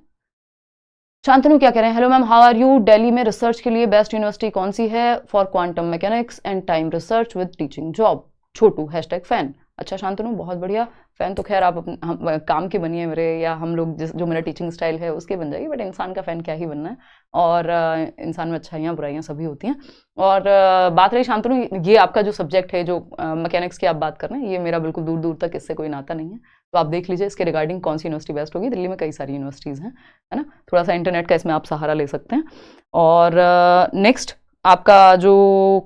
शांतनु क्या कह रहे हैं, hello ma'am, how are you, Delhi में रिसर्च के लिए बेस्ट यूनिवर्सिटी कौन सी है for quantum mechanics and time research with teaching job, Chhotu #fan. अच्छा शांतनु, बहुत बढ़िया। फैन तो खैर आप काम के बनिए मेरे, या हम लोग जो मेरा टीचिंग स्टाइल है उसके बन जाएगी, बट इंसान का फ़ैन क्या ही बनना है, और इंसान में अच्छाइयाँ बुराइयाँ सभी होती हैं। और बात रही शांतनु, ये आपका जो सब्जेक्ट है, जो मैकेनिक्स की आप बात कर रहे हैं, ये मेरा बिल्कुल दूर दूर तक इससे कोई नाता नहीं है। तो आप देख लीजिए इसके रिगार्डिंग कौन सी यूनिवर्सिटी बेस्ट होगी। दिल्ली में कई सारी यूनिवर्सिटीज़ हैं, है ना, थोड़ा सा इंटरनेट का इसमें आप सहारा ले सकते हैं। और नेक्स्ट आपका जो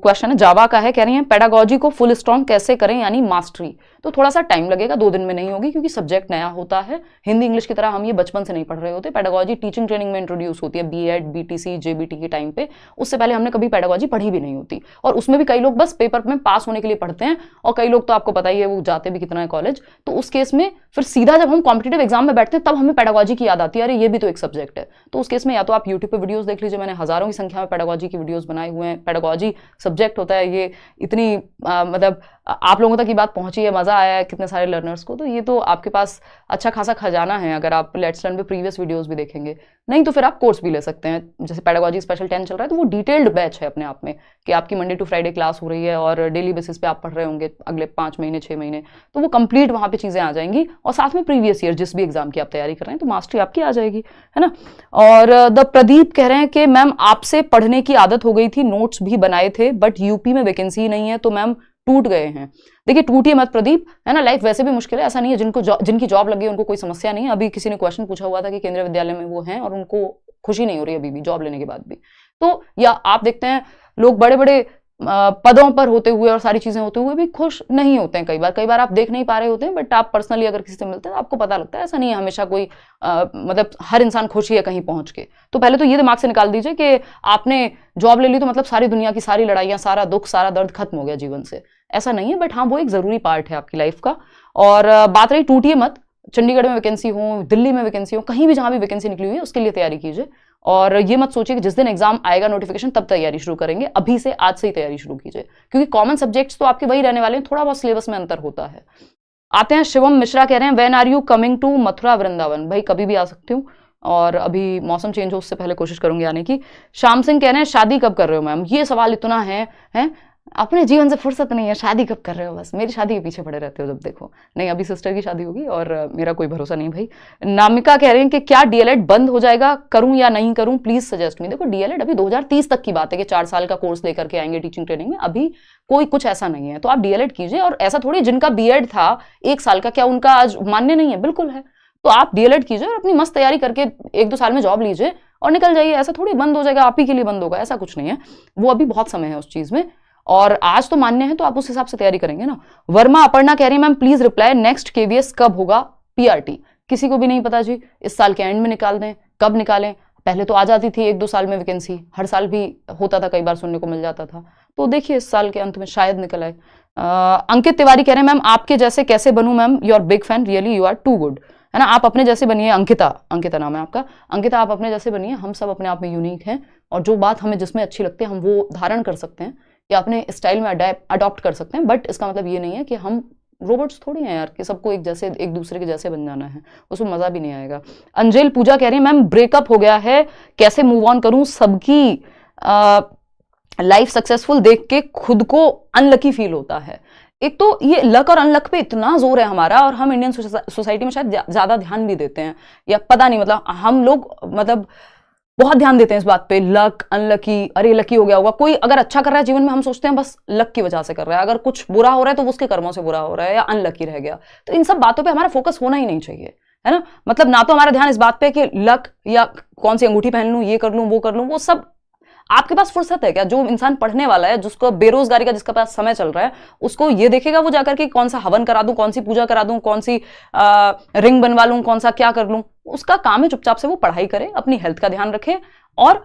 क्वेश्चन है जावा का है, कह रही हैं पेडागोजी को फुल स्ट्रॉन्ग कैसे करें, यानी मास्टरी। तो थोड़ा सा टाइम लगेगा, 2 दिन में नहीं होगी, क्योंकि सब्जेक्ट नया होता है। हिंदी इंग्लिश की तरह हम ये बचपन से नहीं पढ़ रहे होते। पेडागोजी टीचिंग ट्रेनिंग में इंट्रोड्यूस होती है, बीएड, बीटीसी, जेबीटी के टाइम पे। उससे पहले हमने कभी पेडागोजी पढ़ी भी नहीं होती, और उसमें भी कई लोग बस पेपर में पास होने के लिए पढ़ते हैं, और कई लोग तो आपको पता ही है वो जाते भी कितना है कॉलेज। तो उस केस में फिर सीधा जब हम कॉम्पिटेटिव एग्जाम में बैठते हैं तब हमें पेडागोजी की याद आती है, अरे ये भी तो एक सब्जेक्ट है। तो उस केस में या तो आप यूट्यूब पर वीडियोज देख लीजिए, मैंने हजारों की संख्या में पेडागोजी की वीडियोज बनाए हुए हैं। पेडागोजी सब्जेक्ट होता है, ये इतनी मतलब आप लोगों तक ये बात पहुंची है, मजा आया है कितने सारे लर्नर्स को, तो ये तो आपके पास अच्छा खासा खजाना है अगर आप लेट्स लर्न पे प्रीवियस वीडियोस भी देखेंगे। नहीं तो फिर आप कोर्स भी ले सकते हैं, जैसे पेडागोजी स्पेशल 10 चल रहा है, तो वो डिटेल्ड बैच है अपने आप में, कि आपकी मंडे टू फ्राइडे क्लास हो रही है और डेली बेसिस पे आप पढ़ रहे होंगे अगले 5 महीने 6 महीने, तो वो कंप्लीट वहाँ पे चीज़ें आ जाएंगी, और साथ में प्रीवियस ईयर जिस भी एग्जाम की आप तैयारी कर रहे हैं, तो मास्टरी आपकी आ जाएगी, है ना। और द प्रदीप कह रहे हैं कि मैम आपसे पढ़ने की आदत हो गई थी, नोट्स भी बनाए थे, बट यूपी में वैकेंसी नहीं है तो मैम टूट गए हैं। देखिए टूटिए मत प्रदीप, है ना, लाइफ वैसे भी मुश्किल है, ऐसा नहीं है जिनकी जॉब लगी है उनको कोई समस्या नहीं है। अभी किसी ने क्वेश्चन पूछा हुआ था कि केंद्रीय विद्यालय में वो हैं और उनको खुशी नहीं हो रही अभी भी जॉब लेने के बाद भी। तो या आप देखते हैं लोग बड़े बड़े पदों पर होते हुए और सारी चीजें होते हुए भी खुश नहीं होते हैं। कई बार आप देख नहीं पा रहे होते हैं, बट आप पर्सनली अगर किसी से मिलते हैं तो आपको पता लगता है, ऐसा नहीं है हमेशा कोई मतलब हर इंसान खुश ही है कहीं पहुंच के। तो पहले तो ये दिमाग से निकाल दीजिए कि आपने जॉब ले ली तो मतलब सारी दुनिया की सारी लड़ाइयाँ, सारा दुख, सारा दर्द खत्म हो गया जीवन से, ऐसा नहीं है। बट हाँ, वो एक जरूरी पार्ट है आपकी लाइफ का। और बात रही टूटिए मत, चंडीगढ़ में वैकेंसी हो, दिल्ली में वैकेंसी हो, कहीं भी जहां भी वैकेंसी निकली हुई है उसके लिए तैयारी कीजिए। और ये मत सोचिए कि जिस दिन एग्जाम आएगा नोटिफिकेशन तब तैयारी शुरू करेंगे, अभी से आज से ही तैयारी शुरू कीजिए, क्योंकि कॉमन सब्जेक्ट्स तो आपके वही रहने वाले हैं, थोड़ा बहुत सिलेबस में अंतर होता है। आते हैं शिवम मिश्रा, कह रहे हैं when are you coming to Mathura Vrindavan. भाई कभी भी आ सकती हूँ, और अभी मौसम चेंज हो उससे पहले कोशिश करूंगी आने की। श्याम सिंह कह रहे हैं शादी कब कर रहे हो मैम। ये सवाल इतना है अपने जीवन से फुर्सत नहीं है, शादी कब कर रहे हो, बस मेरी शादी के पीछे पड़े रहते हो जब देखो। नहीं, अभी सिस्टर की शादी होगी और मेरा कोई भरोसा नहीं भाई। नामिका कह रहे हैं कि क्या डीएलएड बंद हो जाएगा, करूं या नहीं करूं, प्लीज सजेस्ट मी। देखो डीएलएड अभी 2030 तक की बात है कि 4 साल का कोर्स लेकर के आएंगे टीचिंग ट्रेनिंग में, अभी कोई कुछ ऐसा नहीं है। तो आप डीएलएड कीजिए, और ऐसा थोड़ी जिनका बीएड था 1 साल का, क्या उनका आज मान्य नहीं है? बिल्कुल है। तो आप डीएलएड कीजिए और अपनी मस्त तैयारी करके 1-2 साल में जॉब लीजिए और निकल जाइए। ऐसा थोड़ी बंद हो जाएगा, आप ही के लिए बंद होगा, ऐसा कुछ नहीं है। वो अभी बहुत समय है उस चीज में, और आज तो मान्य है तो आप उस हिसाब से तैयारी करेंगे ना। वर्मा अपर्णा कह रही है ma'am please reply, next KVS कब होगा पीआरटी? किसी को भी नहीं पता जी, इस साल के एंड में निकाल दें, कब निकालें? पहले तो आ जाती थी 1-2 साल में वैकेंसी, हर साल भी होता था, कई बार सुनने को मिल जाता था। तो देखिए इस साल के अंत में शायद निकल आए। अंकित तिवारी कह रहे हैं मैम आपके जैसे कैसे बनूं ma'am, your big fan, really you are too good, है ना। आप अपने जैसे बनिए। अंकिता नाम है आपका। अंकिता आप अपने जैसे बनिए, हम सब अपने आप में यूनिक हैं, और जो बात हमें जिसमें अच्छी लगती है हम वो धारण कर सकते हैं या अपने स्टाइल में अडॉप्ट कर सकते हैं। बट इसका मतलब ये नहीं है कि हम रोबोट्स थोड़ी हैं यार कि सबको एक दूसरे के जैसे बन जाना है, उसमें मजा भी नहीं आएगा। अंजेल पूजा कह रही है मैम ब्रेकअप हो गया है, कैसे मूव ऑन करूं, सबकी लाइफ सक्सेसफुल देख के खुद को अनलकी फील होता है। एक तो ये लक और अनलक पे इतना जोर है हमारा, और हम इंडियन सोसाइटी में शायद ज्यादा ध्यान भी देते हैं, या पता नहीं, मतलब हम लोग मतलब बहुत ध्यान देते हैं इस बात पे, लक अनलकी, अरे लकी हो गया होगा। कोई अगर अच्छा कर रहा है जीवन में, हम सोचते हैं बस लक की वजह से कर रहा है, अगर कुछ बुरा हो रहा है तो वो उसके कर्मों से बुरा हो रहा है या अनलकी रह गया। तो इन सब बातों पे हमारा फोकस होना ही नहीं चाहिए, है ना। मतलब ना तो हमारा ध्यान इस बात पे कि लक या कौन सी अंगूठी पहन लूं, ये कर लूं, वो कर लूं, वो सब आपके पास फुर्सत है क्या? जो इंसान पढ़ने वाला है, जिसको बेरोजगारी का जिसका पास समय चल रहा है, उसको ये देखेगा वो जाकर के कौन सा हवन करा दूं, कौन सी पूजा करा दूं, कौन सी रिंग बनवा लूं, कौन सा क्या कर लूं? उसका काम है चुपचाप से वो पढ़ाई करे, अपनी हेल्थ का ध्यान रखे और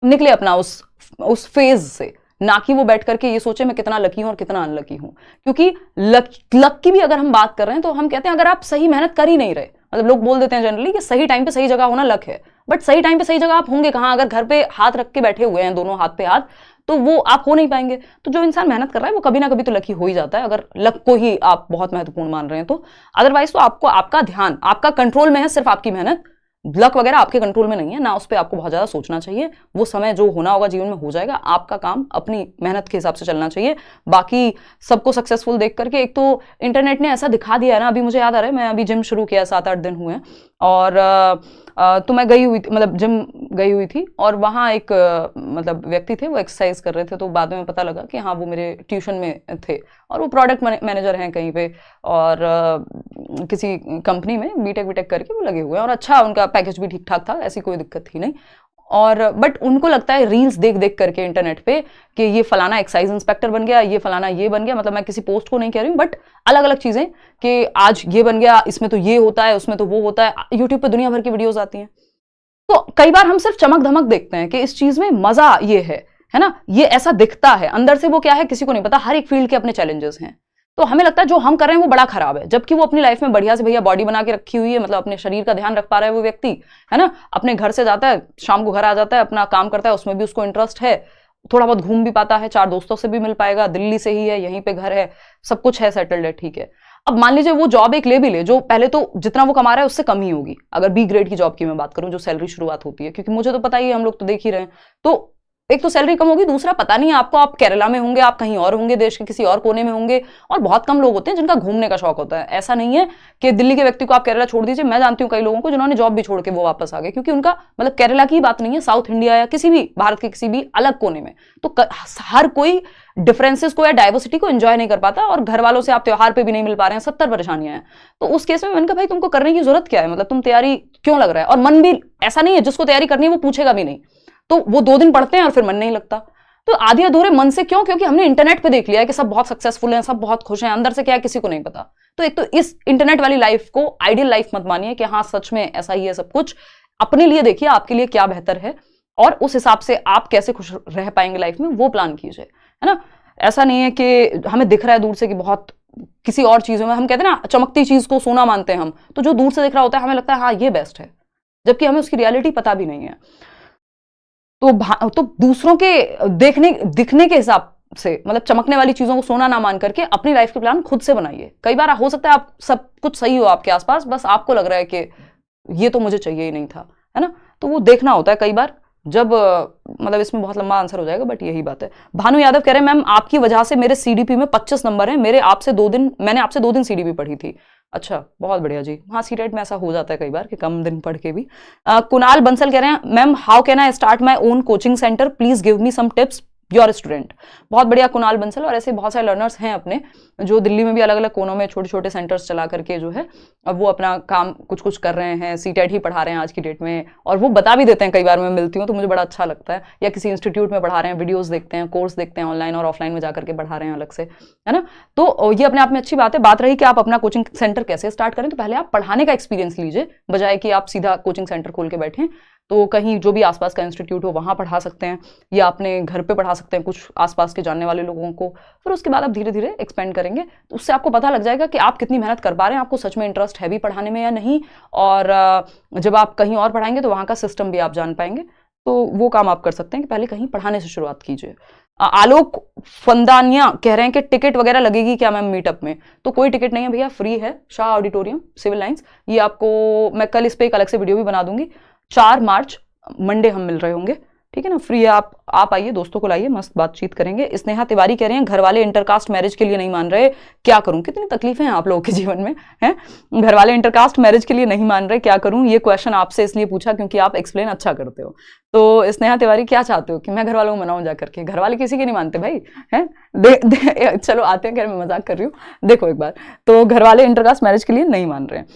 निकले अपना उस फेज से, ना कि वो बैठ करके ये सोचे मैं कितना लकी हूं और कितना अनलकी हूं। क्योंकि लक की भी अगर हम बात कर रहे हैं तो हम कहते हैं अगर आप सही मेहनत कर ही नहीं रहे, मतलब लोग बोल देते हैं जनरली कि सही टाइम पे सही जगह होना लक है, बट सही टाइम पे सही जगह आप होंगे कहां? अगर घर पे हाथ रख के बैठे हुए हैं, दोनों हाथ पे हाथ, तो वो आप हो नहीं पाएंगे। तो जो इंसान मेहनत कर रहा है वो कभी ना कभी तो लकी हो ही जाता है, अगर लक को ही आप बहुत महत्वपूर्ण मान रहे हैं तो। अदरवाइज तो आपको आपका ध्यान आपका कंट्रोल में है, सिर्फ आपकी मेहनत, लक वगैरह आपके कंट्रोल में नहीं है ना, उस पर आपको बहुत ज्यादा सोचना चाहिए। वो समय जो होना होगा जीवन में हो जाएगा, आपका काम अपनी मेहनत के हिसाब से चलना चाहिए। बाकी सबको सक्सेसफुल देख करके, एक तो इंटरनेट ने ऐसा दिखा दिया है ना, अभी मुझे याद आ रहा है, मैं अभी जिम शुरू किया 7-8 दिन हुए हैं, और तो मैं गई हुई थी, मतलब जिम गई हुई थी, और वहाँ एक मतलब व्यक्ति थे, वो एक्सरसाइज कर रहे थे, तो बाद में पता लगा कि हाँ वो मेरे ट्यूशन में थे, और वो प्रोडक्ट मैनेजर हैं कहीं पे, और किसी कंपनी में बीटेक करके वो लगे हुए हैं, और अच्छा उनका पैकेज भी ठीक ठाक था, ऐसी कोई दिक्कत थी नहीं। और बट उनको लगता है रील्स देख देख करके इंटरनेट पे कि ये फलाना एक्साइज इंस्पेक्टर बन गया, ये फलाना ये बन गया, मतलब मैं किसी पोस्ट को नहीं कह रही हूँ, बट अलग अलग चीजें कि आज ये बन गया, इसमें तो ये होता है, उसमें तो वो होता है। यूट्यूब पे दुनिया भर की वीडियोस आती हैं, तो कई बार हम सिर्फ चमक धमक देखते हैं कि इस चीज में मजा ये है ना, ये ऐसा दिखता है, अंदर से वो क्या है किसी को नहीं पता। हर एक फील्ड के अपने चैलेंजेस हैं, तो हमें लगता है जो हम कर रहे हैं वो बड़ा खराब है, जबकि वो अपनी लाइफ में बढ़िया से भैया बॉडी बना के रखी हुई है, मतलब अपने शरीर का ध्यान रख पा रहा है वो व्यक्ति, है ना। अपने घर से जाता है, शाम को घर आ जाता है, अपना काम करता है, उसमें भी उसको इंटरेस्ट है, थोड़ा बहुत घूम भी पाता है, 4 दोस्तों से भी मिल पाएगा, दिल्ली से ही है, यहीं पे घर है, सब कुछ है, सेटल्ड है, ठीक है। अब मान लीजिए वो जॉब एक ले भी ले, जो पहले तो जितना वो कमा रहा है उससे कम ही होगी, अगर बी ग्रेड की जॉब की मैं बात करूं, जो सैलरी शुरुआत होती है, क्योंकि मुझे तो पता ही है, हम लोग तो देख ही रहे हैं, तो एक तो सैलरी कम होगी, दूसरा पता नहीं आपको, आप केरला में होंगे, आप कहीं और होंगे, देश के किसी और कोने में होंगे, और बहुत कम लोग होते हैं जिनका घूमने का शौक होता है। ऐसा नहीं है कि दिल्ली के व्यक्ति को आप केरला छोड़ दीजिए, मैं जानती हूँ कई लोगों को जिन्होंने जॉब भी छोड़ के वो वापस आ गए, क्योंकि उनका मतलब केरला की बात नहीं है, साउथ इंडिया या किसी भी भारत के किसी भी अलग कोने में, तो हर कोई डिफरेंसेस को या डाइवर्सिटी को एंजॉय नहीं कर पाता, और घर वालों से आप त्योहार पे भी नहीं मिल पा रहे हैं, 70 परेशानियां हैं। तो उस केस में मैंने कहा भाई तुमको करने की जरूरत क्या है, मतलब तुम तैयारी क्यों लग रहा है, और मन भी ऐसा नहीं है, जिसको तैयारी करनी है वो पूछेगा भी नहीं, तो वो 2 दिन पढ़ते हैं और फिर मन नहीं लगता। तो आधे अधूरे मन से क्यों? क्योंकि हमने इंटरनेट पे देख लिया है कि सब बहुत सक्सेसफुल हैं, सब बहुत खुश हैं, अंदर से क्या है किसी को नहीं पता। तो एक तो इस इंटरनेट वाली लाइफ को आइडियल लाइफ मत मानिए कि हाँ सच में ऐसा ही है सब कुछ। अपने लिए देखिए आपके लिए क्या बेहतर है, और उस हिसाब से आप कैसे खुश रह पाएंगे लाइफ में, वो प्लान कीजिए, है ना। ऐसा नहीं है कि हमें दिख रहा है दूर से कि बहुत किसी और चीजों में, हम कहते हैं ना चमकती चीज को सोना मानते हैं हम, तो जो दूर से दिख रहा होता है हमें लगता है हाँ ये बेस्ट है, जबकि हमें उसकी रियलिटी पता भी नहीं है। तो दूसरों के दिखने के हिसाब से, मतलब चमकने वाली चीजों को सोना ना मान करके अपनी लाइफ के प्लान खुद से बनाइए। कई बार हो सकता है आप सब कुछ सही हो आपके आसपास, बस आपको लग रहा है कि ये तो मुझे चाहिए ही नहीं था, है ना। तो वो देखना होता है कई बार, जब मतलब इसमें बहुत लंबा आंसर हो जाएगा, बट यही बात है। भानु यादव कह रहे हैं मैम आपकी वजह से मेरे सीडीपी में 25 नंबर है, मैंने आपसे 2 दिन सीडीपी पढ़ी थी। अच्छा, बहुत बढ़िया जी। हाँ, सीटेट में ऐसा हो जाता है कई बार कि कम दिन पढ़ के भी। कुणाल बंसल कह रहे हैं ma'am how can I start my own coaching centre, please give me some tips, your student. बहुत बढ़िया कुणाल बंसल, और ऐसे बहुत सारे लर्नर्स हैं अपने जो दिल्ली में भी अलग अलग कोनों में छोटे छोटे सेंटर्स चला करके जो है अब वो अपना काम कुछ कुछ कर रहे हैं, सीटेट ही पढ़ा रहे हैं आज की डेट में, और वो बता भी देते हैं। कई बार मैं मिलती हूँ तो मुझे बड़ा अच्छा लगता है, या किसी इंस्टीट्यूट में पढ़ा रहे हैं, वीडियोस देखते हैं, कोर्स देखते हैं ऑनलाइन और ऑफलाइन में जाकर के पढ़ा रहे हैं अलग से, है ना। तो ये अपने आप में अच्छी बात है। बात रही कि आप अपना कोचिंग सेंटर कैसे स्टार्ट करें, तो पहले आप पढ़ाने का एक्सपीरियंस लीजिए, बजाय कि आप सीधा कोचिंग सेंटर खोल के बैठें। तो कहीं जो भी आसपास का इंस्टीट्यूट हो वहाँ पढ़ा सकते हैं, या अपने घर पे पढ़ा सकते हैं कुछ आसपास के जानने वाले लोगों को। फिर उसके बाद आप धीरे धीरे एक्सपेंड करेंगे, तो उससे आपको पता लग जाएगा कि आप कितनी मेहनत कर पा रहे हैं, आपको सच में इंटरेस्ट है भी पढ़ाने में या नहीं। और जब आप कहीं और पढ़ाएंगे तो वहाँ का सिस्टम भी आप जान पाएंगे। तो वो काम आप कर सकते हैं कि पहले कहीं पढ़ाने से शुरुआत कीजिए। आलोक फंदानिया कह रहे हैं कि टिकट वगैरह लगेगी क्या मैम मीटअप में? तो कोई टिकट नहीं है भैया, फ्री है, शाह ऑडिटोरियम, सिविल लाइंस। ये आपको मैं कल इस पर एक अलग से वीडियो भी बना दूंगी। 4 मार्च मंडे हम मिल रहे होंगे, ठीक है ना। फ्री है, आप आइए, दोस्तों को लाइए, मस्त बातचीत करेंगे। स्नेहा तिवारी कह रहे हैं घर वाले इंटरकास्ट मैरिज के लिए नहीं मान रहे, क्या करूं? कितनी तकलीफें हैं आप लोगों के जीवन में, हैं? घर वाले इंटरकास्ट मैरिज के लिए नहीं मान रहे, क्या करूं? ये क्वेश्चन आपसे इसलिए पूछा क्योंकि आप एक्सप्लेन अच्छा करते हो। तो स्नेहा तिवारी क्या चाहते हो कि मैं घर वालों को मनाऊं जा करके? घर वाले किसी के नहीं मानते भाई, हैं? चलो आते हैं, खैर मैं मजाक कर रही हूँ। देखो एक बार, तो घर वाले इंटरकास्ट मैरिज के लिए नहीं मान रहे हैं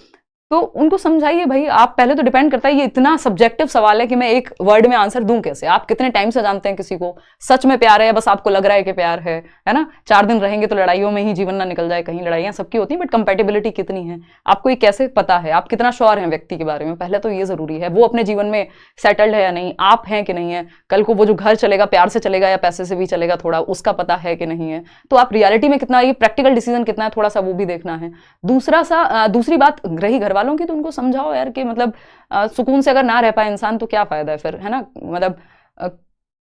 तो उनको समझाइए भाई। आप पहले तो डिपेंड करता है, ये इतना सब्जेक्टिव सवाल है कि मैं एक वर्ड में आंसर दूं कैसे। आप कितने टाइम से जानते हैं किसी को, सच में प्यार है या बस आपको लग रहा है कि प्यार है ना। 4 दिन रहेंगे तो लड़ाइयों में ही जीवन ना निकल जाए, कहीं लड़ाइयां सबकी होती हैं, बट कंपेटेबिलिटी कितनी है आपको ये कैसे पता है? आप कितना श्योर हैं व्यक्ति के बारे में, पहले तो ये जरूरी है। वो अपने जीवन में सेटल्ड है या नहीं, आप हैं कि नहीं है, कल को वो जो घर चलेगा प्यार से चलेगा या पैसे से भी चलेगा थोड़ा, उसका पता है कि नहीं है। तो आप रियलिटी में कितना, ये प्रैक्टिकल डिसीजन कितना है, थोड़ा सा वो भी देखना है। दूसरी बात रही घर वालों की, तो उनको समझाओ यार कि मतलब सुकून से अगर ना रह पाए इंसान तो क्या फायदा है फिर, है ना। मतलब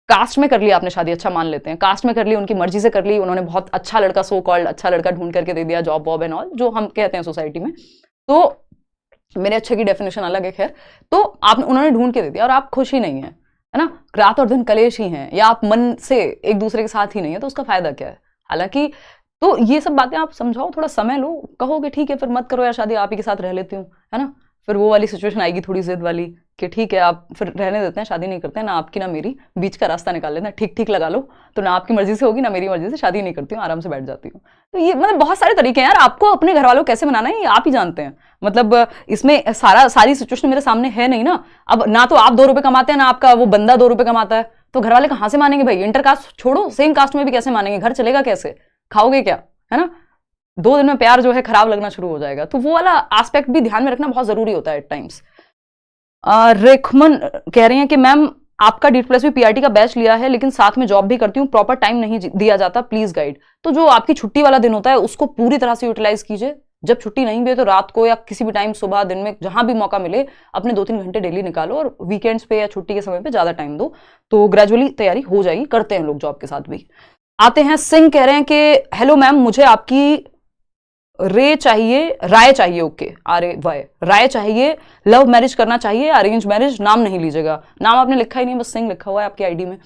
कास्ट में कर लिया आपने शादी, अच्छा मान लेते हैं, कास्ट में कर ली, उनकी मर्जी से कर ली, उन्होंने बहुत अच्छा लड़का, सो कॉल्ड अच्छा लड़का ढूंढ करके दे दिया, जॉब वॉब एंड ऑल जो हम कहते हैं सोसाइटी में। तो मेरे अच्छे की डेफिनेशन अलग है, खैर। तो उन्होंने ढूंढ के दे दिया और आप खुश ही नहीं है ना, रात और दिन कलेश ही हैं, या आप मन से एक दूसरे के साथ ही नहीं है, तो उसका फायदा क्या है? हालांकि तो ये सब बातें आप समझाओ, थोड़ा समय लो, कहोगे ठीक है फिर मत करो यार शादी, आप ही के साथ रह लेती हूँ, है ना। फिर वो वाली सिचुएशन आएगी थोड़ी जिद वाली कि ठीक है आप फिर रहने देते हैं, शादी नहीं करते हैं, ना आपकी ना मेरी, बीच का रास्ता निकाल लेते हैं, ठीक ठीक लगा लो, तो ना आपकी मर्जी से होगी ना मेरी मर्जी से, शादी नहीं करती हूँ, आराम से बैठ जाती हूँ। तो ये मतलब बहुत सारे तरीके हैं यार, आपको अपने घर वालों को कैसे मनाना है ये आप ही जानते हैं। मतलब इसमें सारी सिचुएशन मेरे सामने है नहीं ना। अब ना तो आप 2 रुपए कमाते हैं, ना आपका वो बंदा 2 रुपए कमाता है, तो घर वाले कहाँ से मानेंगे भाई? इंटरकास्ट छोड़ो, सेम कास्ट में भी कैसे मानेंगे? घर चलेगा कैसे? खाओगे क्या, है ना। 2 दिन में प्यार जो है खराब लगना शुरू हो जाएगा। तो वो वाला एस्पेक्ट भी ध्यान में रखना बहुत जरूरी होता है एट टाइम्स। रेखमन कह रही हैं कि मैम आपका D++ भी PRT का बैच लिया है, लेकिन साथ में जॉब भी करती हूँ, प्रॉपर टाइम नहीं दिया जाता, प्लीज गाइड। तो जो आपकी छुट्टी वाला दिन होता है उसको पूरी तरह से यूटिलाइज कीजिए। जब छुट्टी नहीं भी है तो रात को या किसी भी टाइम, सुबह दिन में, जहां भी मौका मिले, अपने 2-3 घंटे डेली निकालो, और वीकेंड्स पे या छुट्टी के समय पे ज्यादा टाइम दो, तो ग्रेजुअली तैयारी हो जाएगी। करते हैं लोग जॉब के साथ भी। आते हैं, सिंह कह रहे हैं कि हेलो मैम, मुझे आपकी राय चाहिए, ओके, राय चाहिए, लव मैरिज करना चाहिए, अरेंज मैरिज? नाम नहीं लीजिएगा, नाम आपने लिखा ही नहीं, बस सिंह लिखा हुआ है आपकी आईडी में।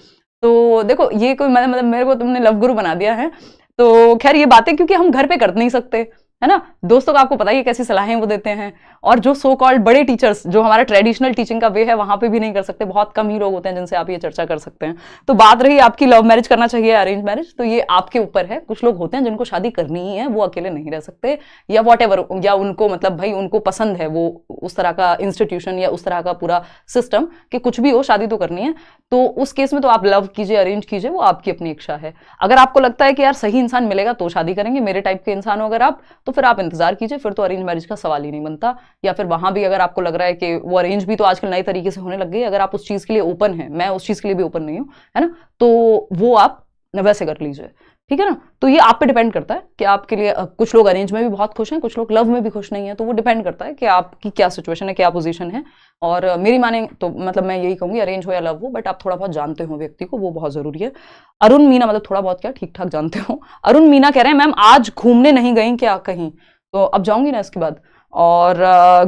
तो देखो ये कोई मतलब मेरे को तुमने लव गुरु बना दिया है। तो खैर ये बातें क्योंकि हम घर पे कर नहीं सकते, है ना। दोस्तों का आपको पता ही है कैसी सलाहें वो देते हैं, और जो सो कॉल्ड बड़े टीचर्स जो हमारा ट्रेडिशनल टीचिंग का वे है वहां पे भी नहीं कर सकते। बहुत कम ही लोग होते हैं जिनसे आप ये चर्चा कर सकते हैं। तो बात रही आपकी लव मैरिज करना चाहिए अरेंज मैरिज, तो ये आपके ऊपर है। कुछ लोग होते हैं जिनको शादी करनी ही है, वो अकेले नहीं रह सकते, या वॉटएवर, या उनको मतलब भाई उनको पसंद है वो उस तरह का इंस्टीट्यूशन या उस तरह का पूरा सिस्टम कि कुछ भी हो शादी तो करनी है। तो उस केस में तो आप लव कीजिए, अरेंज कीजिए, वो आपकी अपनी इच्छा है। अगर आपको लगता है कि यार सही इंसान मिलेगा तो शादी करेंगे, मेरे टाइप के इंसान हो अगर आप, तो फिर आप इंतजार कीजिए, फिर तो अरेंज मैरिज का सवाल ही नहीं बनता। या फिर वहां भी अगर आपको लग रहा है कि वो अरेंज भी तो आजकल नए तरीके से होने लग गई, अगर आप उस चीज के लिए ओपन है, मैं उस चीज के लिए भी ओपन नहीं हूं, है ना, तो वो आप वैसे कर लीजिए, ठीक है ना। तो ये आप पे डिपेंड करता है कि आपके लिए, कुछ लोग अरेंज में भी बहुत खुश हैं, कुछ लोग लव में भी खुश नहीं है, तो वो डिपेंड करता है कि आपकी क्या सिचुएशन है, क्या पोजीशन है। और मेरी माने तो मतलब मैं यही कहूंगी, अरेंज हो या लव हो, बट आप थोड़ा बहुत जानते हो व्यक्ति को, वो बहुत जरूरी है। अरुण मीना, मतलब थोड़ा बहुत क्या, ठीक ठाक जानते हो। अरुण मीना कह रहे हैं मैम आज घूमने नहीं गई क्या कहीं? तो अब जाऊंगी ना इसके बाद। और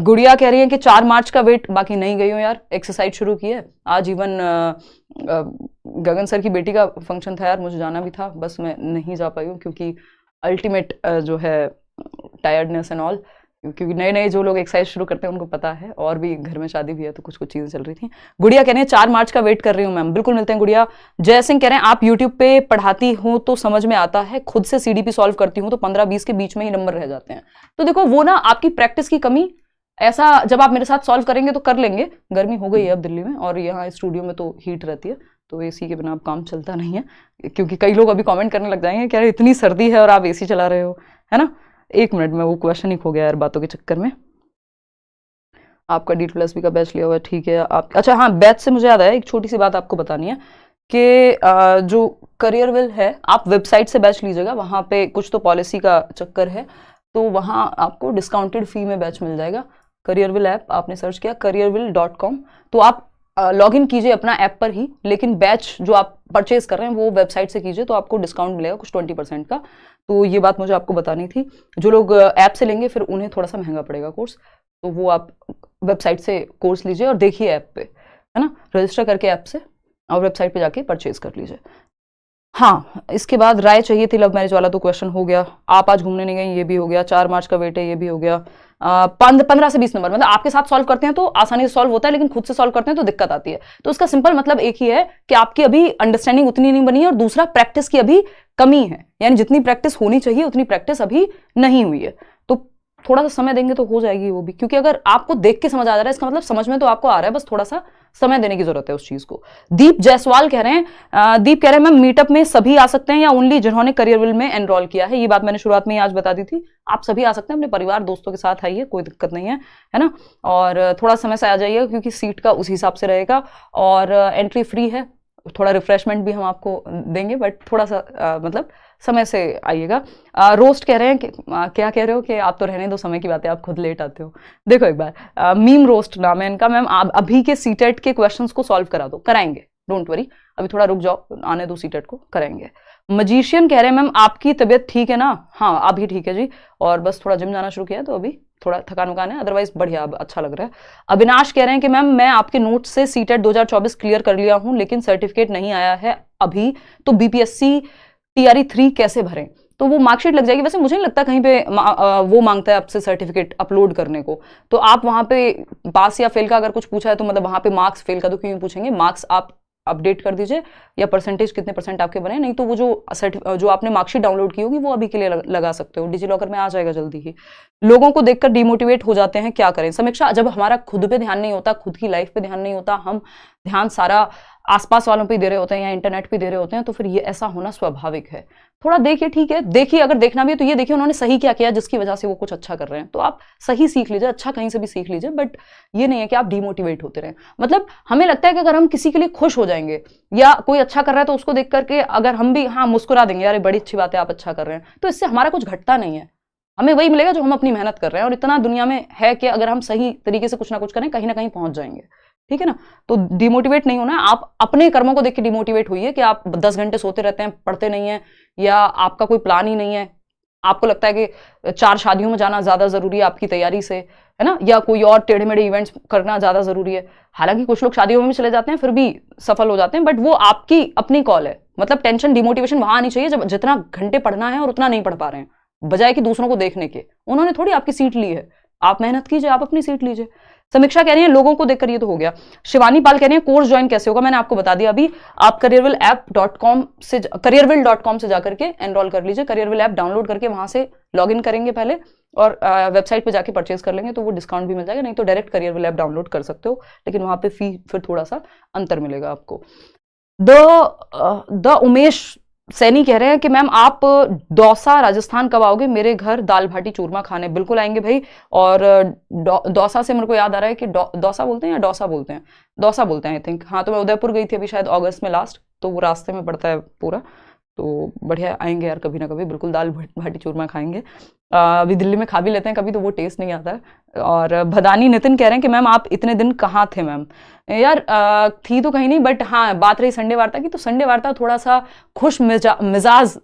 गुड़िया कह रही है कि 4 मार्च का वेट, बाकी नहीं गई हूँ यार, एक्सरसाइज शुरू की है आज। इवन गगन सर की बेटी का फंक्शन था यार, मुझे जाना भी था, बस मैं नहीं जा पाई हूँ क्योंकि अल्टीमेट जो है टायर्डनेस एंड ऑल, क्योंकि नए नए जो लोग एक्सरसाइज शुरू करते हैं उनको पता है, और भी घर में शादी भी है तो कुछ कुछ चीज़ें चल रही थी। गुड़िया कह रहे हैं 4 मार्च का वेट कर रही हूँ मैम, बिल्कुल मिलते हैं गुड़िया। जय सिंह कह रहे हैं आप यूट्यूब पे पढ़ाती हूँ तो समझ में आता है, खुद से सीडीपी सॉल्व करती हूँ तो 15-20 के बीच में ही नंबर रह जाते हैं। तो देखो वो ना आपकी प्रैक्टिस की कमी, ऐसा जब आप मेरे साथ सॉल्व करेंगे तो कर लेंगे। गर्मी हो गई है अब दिल्ली में, और यहाँ स्टूडियो में तो हीट रहती है, तो एसी के बिना अब काम चलता नहीं है, क्योंकि कई लोग अभी कमेंट करने लग जाएंगे कि यार इतनी सर्दी है और आप एसी चला रहे हो, है ना। 1 मिनट में वो क्वेश्चन ही खो गया यार बातों के चक्कर में। आपका D+B का बैच लिया हुआ है, ठीक है आप। अच्छा हाँ, बैच से मुझे याद आया, एक छोटी सी बात आपको बतानी है कि जो करियरविल है, आप वेबसाइट से बैच लीजिएगा, वहाँ पे कुछ तो पॉलिसी का चक्कर है, तो वहाँ आपको डिस्काउंटेड फी में बैच मिल जाएगा। करियरविल ऐप आपने सर्च किया careerwill.com, तो आप लॉग इन कीजिए अपना ऐप पर ही, लेकिन बैच जो आप परचेज कर रहे हैं वो वेबसाइट से कीजिए, तो आपको डिस्काउंट मिलेगा कुछ 20% का। तो ये बात मुझे आपको बतानी थी। जो लोग ऐप से लेंगे फिर उन्हें थोड़ा सा महंगा पड़ेगा कोर्स, तो वो आप वेबसाइट से कोर्स लीजिए और देखिए ऐप पे, है ना, रजिस्टर करके ऐप से, और वेबसाइट पे जाके परचेज कर लीजिए। हाँ, इसके बाद राय चाहिए थी लव मैरिज वाला, तो क्वेश्चन हो गया। आप आज घूमने नहीं गई, ये भी हो गया। 4 मार्च का वेट है, ये भी हो गया। 15 से 20 नंबर, मतलब आपके साथ सॉल्व करते हैं तो आसानी से सॉल्व होता है, लेकिन खुद से सॉल्व करते हैं तो दिक्कत आती है। तो इसका सिंपल मतलब एक ही है कि आपकी अभी अंडरस्टैंडिंग उतनी नहीं बनी है, और दूसरा प्रैक्टिस की अभी कमी है, यानी जितनी प्रैक्टिस होनी चाहिए उतनी प्रैक्टिस अभी नहीं हुई है। तो थोड़ा सा समय देंगे तो हो जाएगी वो भी, क्योंकि अगर आपको देख के समझ आ जा रहा है इसका मतलब समझ में तो आपको आ रहा है, बस थोड़ा सा समय देने की जरूरत है उस चीज को। दीप जायसवाल कह रहे हैं, दीप कह रहे हैं मैम मीटअप में सभी आ सकते हैं या ओनली जिन्होंने करियरविल में एनरोल किया है? ये बात मैंने शुरुआत में ही आज बता दी थी, आप सभी आ सकते हैं, अपने परिवार दोस्तों के साथ आइए, कोई दिक्कत नहीं है ना। और थोड़ा समय से आ जाइए क्योंकि सीट का उस हिसाब से रहेगा, और एंट्री फ्री है, थोड़ा रिफ्रेशमेंट भी हम आपको देंगे, बट थोड़ा सा मतलब समय से आइएगा। रोस्ट कह रहे हैं कि क्या कह रहे हो कि आप तो रहने दो, समय की बात है, आप खुद लेट आते हो। देखो एक बार, मीम रोस्ट नाम है इनका। मैम आप अभी के सीटेट के क्वेश्चंस को सॉल्व करा दो, कराएंगे, डोंट वरी, अभी थोड़ा रुक जाओ, आने दो सीटेट को, कराएंगे। मजीशियन कह रहे हैं मैम आपकी तबीयत ठीक है ना? हाँ अभी ठीक है जी, और बस थोड़ा जिम जाना शुरू किया है तो अभी थोड़ा थकान वकान है, अदरवाइज बढ़िया, अब अच्छा लग रहा है। अविनाश कह रहे हैं कि मैम मैं आपके नोट से सीटेट 2024 क्लियर कर लिया हूं, लेकिन सर्टिफिकेट नहीं आया है अभी, तो बीपीएससी टीआरई 3 कैसे भरें? तो वो मार्कशीट लग जाएगी, वैसे मुझे नहीं लगता कहीं पे वो मांगता है आपसे सर्टिफिकेट अपलोड करने को, तो आप वहां पे पास या फेल का अगर कुछ पूछा है तो मतलब वहां पे मार्क्स, फेल का तो क्यों पूछेंगे, मार्क्स आप अपडेट कर दीजिए, या परसेंटेज कितने परसेंट आपके बने, नहीं तो वो जो आपने मार्कशीट डाउनलोड की होगी वो अभी के लिए लगा सकते हो, डिजी लॉकर में आ जाएगा जल्दी ही। लोगों को देखकर डिमोटिवेट हो जाते हैं, क्या करें? समीक्षा, जब हमारा खुद पे ध्यान नहीं होता, खुद की लाइफ पे ध्यान नहीं होता, हम ध्यान सारा आसपास वालों पे दे रहे होते हैं या इंटरनेट पे दे रहे होते हैं, तो फिर ये ऐसा होना स्वाभाविक है। थोड़ा देखिए, ठीक है, देखिए, अगर देखना भी है तो ये देखिए उन्होंने सही क्या किया जिसकी वजह से वो कुछ अच्छा कर रहे हैं, तो आप सही सीख लीजिए, अच्छा कहीं से भी सीख लीजिए, बट ये नहीं है कि आप डिमोटिवेट होते रहें। मतलब हमें लगता है कि अगर हम किसी के लिए खुश हो जाएंगे या कोई अच्छा कर रहा है तो उसको देख करके अगर हम भी हाँ मुस्कुरा देंगे, यार बड़ी अच्छी बात है आप अच्छा कर रहे हैं, तो इससे हमारा कुछ घटता नहीं है, हमें वही मिलेगा जो हम अपनी मेहनत कर रहे हैं, और इतना दुनिया में है कि अगर हम सही तरीके से कुछ ना कुछ करें कहीं ना कहीं पहुंच जाएंगे, ठीक है ना। तो डिमोटिवेट नहीं होना है, आप अपने कर्मों को देख के डिमोटिवेट हुई है कि आप 10 घंटे सोते रहते हैं, पढ़ते नहीं है, या आपका कोई प्लान ही नहीं है, आपको लगता है कि 4 शादियों में जाना ज्यादा जरूरी है आपकी तैयारी से, है ना, या कोई और टेढ़े मेढ़े इवेंट्स करना ज्यादा जरूरी है। हालांकि कुछ लोग शादियों में भी चले जाते हैं फिर भी सफल हो जाते हैं, बट वो आपकी अपनी कॉल है। मतलब टेंशन डिमोटिवेशन वहां आनी चाहिए जब जितना घंटे पढ़ना है और उतना नहीं पढ़ पा रहे हैं, बजाय कि दूसरों को देखने के। उन्होंने थोड़ी आपकी सीट ली है, आप मेहनत कीजिए, आप अपनी सीट लीजिए। समीक्षा कह रही है लोगों को देखकर ये तो हो गया। शिवानी पाल कह रही है कोर्स ज्वाइन कैसे होगा? मैंने आपको बता दिया अभी, आप careerwill.com से जाकर के एनरोल कर लीजिए। करियरविल ऐप डाउनलोड करके वहां से लॉग इन करेंगे पहले, और वेबसाइट पे जाके परचेज कर लेंगे तो वो डिस्काउंट भी मिल जाएगा, नहीं तो डायरेक्ट करियरविल ऐप डाउनलोड कर सकते हो, लेकिन वहां पे फी फिर थोड़ा सा अंतर मिलेगा आपको। द उमेश सैनी कह रहे हैं कि मैम आप दौसा राजस्थान कब आओगे? मेरे घर दाल भाटी चूरमा खाने। बिल्कुल आएंगे भाई। और दौसा से मेरे को याद आ रहा है कि दौसा बोलते हैं या डोसा बोलते हैं? दौसा बोलते हैं आई थिंक। हाँ, तो मैं उदयपुर गई थी अभी शायद अगस्त में लास्ट, तो वो रास्ते में पड़ता है पूरा, तो बढ़िया आएंगे यार कभी ना कभी, बिल्कुल दाल भाटी चूरमा खाएंगे। अभी दिल्ली में खा भी लेते हैं कभी, तो वो टेस्ट नहीं आता है, और भदानी नितिन कह रहे हैं कि मैम आप इतने दिन कहाँ थे मैम। यार थी तो कहीं नहीं, बट हाँ बात रही संडे वार्ता की, तो संडे वार्ता थोड़ा सा खुश मिजाज